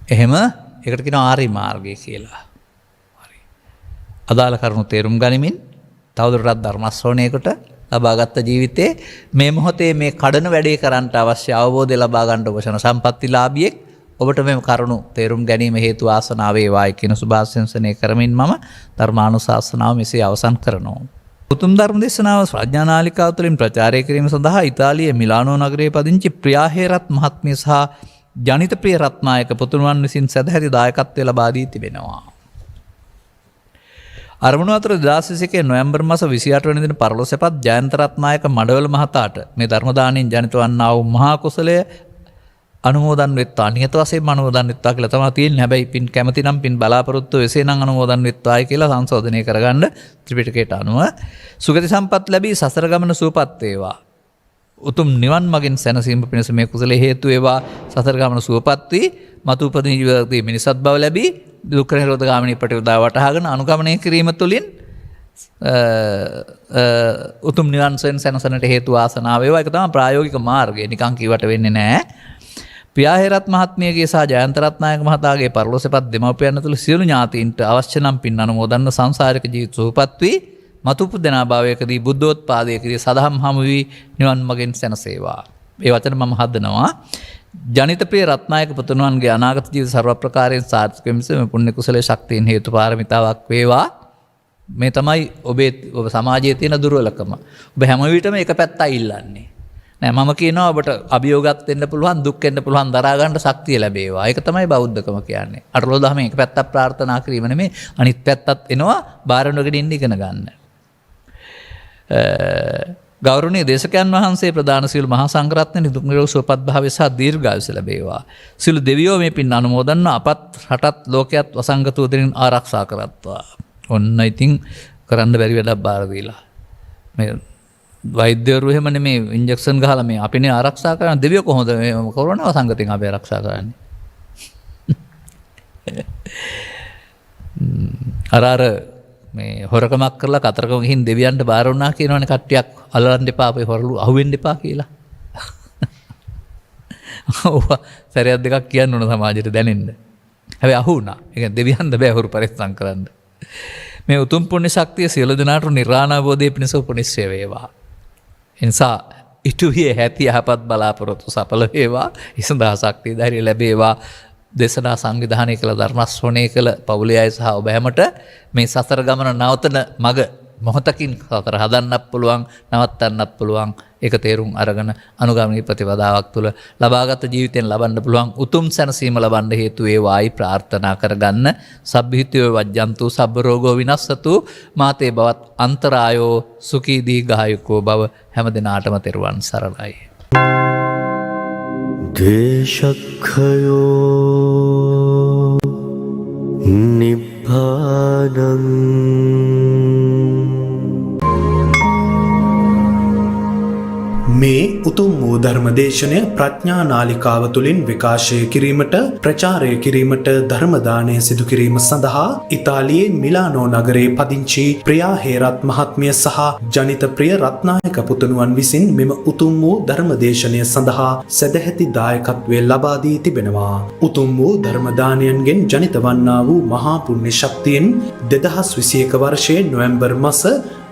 එහෙම ඒකට කියනවා ආර්ය මාර්ගය කියලා. හරි. අදාළ කරුණු තේරුම් ගනිමින් තවදුරටත් ධර්ම ශ්‍රවණයකට ලබාගත් ජීවිතේ මේ මොහොතේ මේ කඩන වැඩේ කරන්නට අවශ්‍ය අවබෝධය ලබා ගන්න ඔබ ශන සම්පත්තිලාභියෙක් ඔබට මේ කරුණු තේරුම් ගැනීම හේතු ආසනාව වේවායි කියන සුභාශිංසනය කරමින් මම ධර්මානුශාසනාව මෙසේ අවසන් කරනවා. උතුම් ධර්ම දේශනාව ප්‍රඥානාලිකාව තුළින් ප්‍රචාරය කිරීම සඳහා ඉතාලියේ මිලානෝ නගරයේ පදිංචි ප්‍රියාහේරත් මහත්මිය සහ ජනිත ප්‍රිය රත්නායක පුතුණුවන් විසින් සදහැති දායකත්වය ලබා දී තිබෙනවා. අරමුණු අතර 2021 නොවැම්බර් මාස 28 වෙනි දින පරලොස්සපත් ජයන්ත රත්නායක මඩවල මහතාට මේ ධර්ම දාණයෙන් ජනිත වන්නා වූ මහා කුසලය අනුමෝදන් වෙත්වා. නියත වශයෙන්ම අනුමෝදන් වෙත්වා කියලා තමයි තියෙන්නේ. හැබැයි පින් කැමති නම් පින් බලාපොරොත්තු වෙසේ නම් අනුමෝදන් වෙත්වායි කියලා සංශෝධනය කරගන්න ත්‍රිපිටකයට අනුව සුගති සම්පත් ලැබී සසර ගමන සුවපත් වේවා. උතුම් නිවන් මගින් සැනසීම පිණිස මේ කුසලයේ හේතු වේවා. සසර ගමන සුවපත් වී මතු උපදින ජීවිතයේ මිනිසත් බව ලැබී දුක්ඛ නිරෝධ ගාමිනී ප්‍රතිපදාව වටහාගෙන අනුගමනය කිරීම තුළින් උතුම් නිවන් සෙන් සැනසෙන්නට හේතු ආසනාව වේවා. ඒක තමයි ප්‍රායෝගික මාර්ගය. නිකන් කිවට වෙන්නේ නැහැ. පියාහෙරත් මහත්මියගේ සහ ජයන්ත රත්නායක මහතාගේ පරලෝසෙපත් දෙමව්පියන් ඇතුළු සියලු ඥාතීන්ට අවශ්‍ය නම් පින් අනුමෝදන්ව සංසාරික ජීවිත සුවපත් වී මතුපු දෙනා භාවයකදී බුද්ධෝත්පාදයකදී සදහම් හමු වී නිවන් මගෙන් සැනසේවා. ඒ වචන මම හදනවා. ජනිතප්‍රිය රත්නායක පුතුණුවන්ගේ අනාගත ජීවිත ਸਰව ප්‍රකාරයෙන් සාර්ථක වෙමිස මේ පුණ්‍ය කුසලයේ ශක්තියින් හේතු පාරමිතාවක් වේවා. මේ තමයි ඔබ සමාජයේ තියෙන දුර්වලකම. ඔබ හැම විටම එක පැත්තයි ඉල්ලන්නේ. නෑ මම කියනවා ඔබට අභියෝගات වෙන්න පුළුවන්, දුක් වෙන්න පුළුවන්, දරා ගන්න ශක්තිය ලැබේවා. ඒක තමයි බෞද්ධකම කියන්නේ. අටලෝ දහමේ එක පැත්තක් ප්‍රාර්ථනා කිරීම නෙමෙයි, අනිත් පැත්තත් එනවා බාර නොගෙන ඉන්න ඉගෙන ගන්න. ගෞරවනීය දේශකයන් වහන්සේ ප්‍රධාන සියලු මහා සංඝරත්නයේ නිදුක් නිරෝගී සුවපත් භාවය සහ දීර්ඝායුෂ ලැබේවා. සියලු දෙවියෝ මේ පින් අනුමෝදන්ව අපත් රටත් ලෝකයත් වසංගත උදරින් ආරක්ෂා කරත්වා. ඔන්න ඉතින් කරන්න බැරි වැඩක් බාර දීලා. මේ වෛද්‍යවරු එහෙම නෙමේ ඉන්ජෙක්ෂන් ගහලා මේ අපිනේ ආරක්ෂා කරන දෙවියෝ කොහොමද මේ කොරෝනා වසංගතෙන් අපි ආරක්ෂා කරන්නේ? අර මේ හොරකමක් කරලා කතරගම ගිහින් දෙවියන්ට බාර වුණා කියනවනේ කට්ටියක් අල්ලන්න එපා අපේ හොරලු අහුවෙන්න එපා කියලා. ඔව් සැරයක් දෙකක් කියන්න ඕන සමාජයට දැනෙන්න. හැබැයි අහු වුණා. ඒ කියන්නේ දෙවියන්ද බෑ හොරු පරිස්සම් කරන්න. මේ උතුම් පුණ්‍ය ශක්තිය සියලු දෙනාට නිර්වාණ අවබෝධය පිණිස උපනිශ්‍රය වේවා. එනිසා ඉටුවිය හැටි යහපත් බලාපොරොත්තු සඵල වේවා. ඒ සඳහා ශක්තිය ධෛර්යය ලැබේවා. දේශනා සංවිධානය කළ ධර්ම ශ්‍රවණය කළ පවුලේ අය සහ ඔබ හැමට මේ සසර ගමන නවතන මඟ මොහොතකින් සතර හදන්නත් පුළුවන්, නවත්තන්නත් පුළුවන්. ඒක තේරුම් අරගෙන අනුගාමී ප්‍රතිපදාවක් තුළ ලබාගත් ජීවිතයෙන් ලබන්න පුළුවන් උතුම් සැනසීම ලබන්න හේතු වේවායි ප්‍රාර්ථනා කරගන්න. සබ්බහිතයෝ වජ්ජන්තු සබ්බ රෝගෝ විනස්සතු මාතේ බවත් අන්තරායෝ සුඛී දීඝායුකෝ භව. හැම දිනාටම තෙරුවන් සරණයි. දේශක්ඛයෝ නිබ්බානං මේ උතුම් වූ ධර්ම දේශනය ප්‍රඥා නාලිකාව තුළින් විකාශය කිරීමට, ප්‍රචාරය කිරීමට, ධර්ම දානය සිදු කිරීම සඳහා ඉතාලියේ මිලානෝ නගරයේ පදිංචි ප්‍රියා හේරත් මහත්මිය සහ ජනිත ප්‍රිය රත්නායක පුතුණුවන් විසින් මෙම උතුම් වූ ධර්ම දේශනය සඳහා සදැහැති දායකත්වය ලබා දී තිබෙනවා. උතුම් වූ ධර්ම දානයන්ගෙන් ජනිත වන්නා වූ මහා පුණ්‍ය ශක්තියෙන් 2021 වර්ෂයේ නොවැම්බර් මාස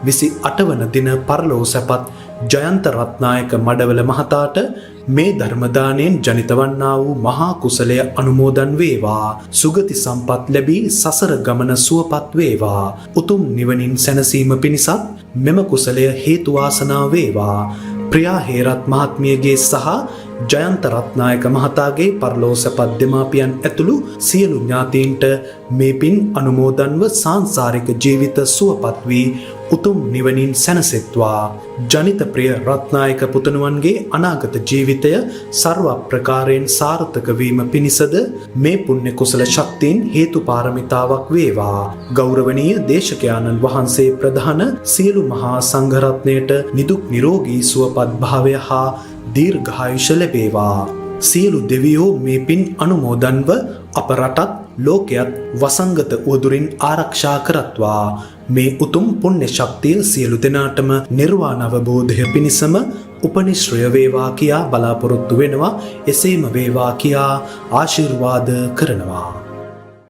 28 වන දින පරලෝ සැපත් ජයන්ත රත්නායක මඩවල මහතාට මේ ධර්මදානයෙන් ජනිත වන්නා වූ මහා කුසලය අනුමෝදන් වේවා. සුගති සම්පත් ලැබී සසර ගමන සුවපත් වේවා. උතුම් නිවනින් සැනසීම පිණිසත් මෙම කුසලය හේතු වාසනා වේවා. ප්‍රියා හේරත් මහත්මියගේ සහ ජයන්ත රත්නායක මහතාගේ පරලෝසපත් දෙමාපියන් ඇතුළු සියලු ඥාතීන්ට මේ පින් අනුමෝදන්ව සාංසාරික ජීවිත සුවපත් වී උතුම් නිවනින් සැනසෙත්වා. ජනිත ප්‍රිය රත්නායක පුතණුවන්ගේ අනාගත ජීවිතය ਸਰව ප්‍රකාරයෙන් සාර්ථක වීම පිණිසද මේ පුණ්‍ය කුසල ශක්තියින් හේතු පාරමිතාවක් වේවා. ගෞරවනීය දේශකයාණන් වහන්සේ ප්‍රධාන සියලු මහා සංඝරත්නයට නිදුක් නිරෝගී සුවපත් භාවය හා දීර්ඝායුෂ ලැබේවා. සියලු දෙවියෝ මේ පින් අනුමෝදන්ව අප රටත් ලෝකයත් වසංගත උවදුරින් ආරක්ෂා කරත්වා. මේ උතුම් පුණ්‍ය ශක්තිය සියලු දෙනාටම නිර්වාණ අවබෝධය පිණිසම උපනිශ්‍රය වේවා කියා බලාපොරොත්තු වෙනවා. එසේම වේවා කියා ආශිර්වාද කරනවා.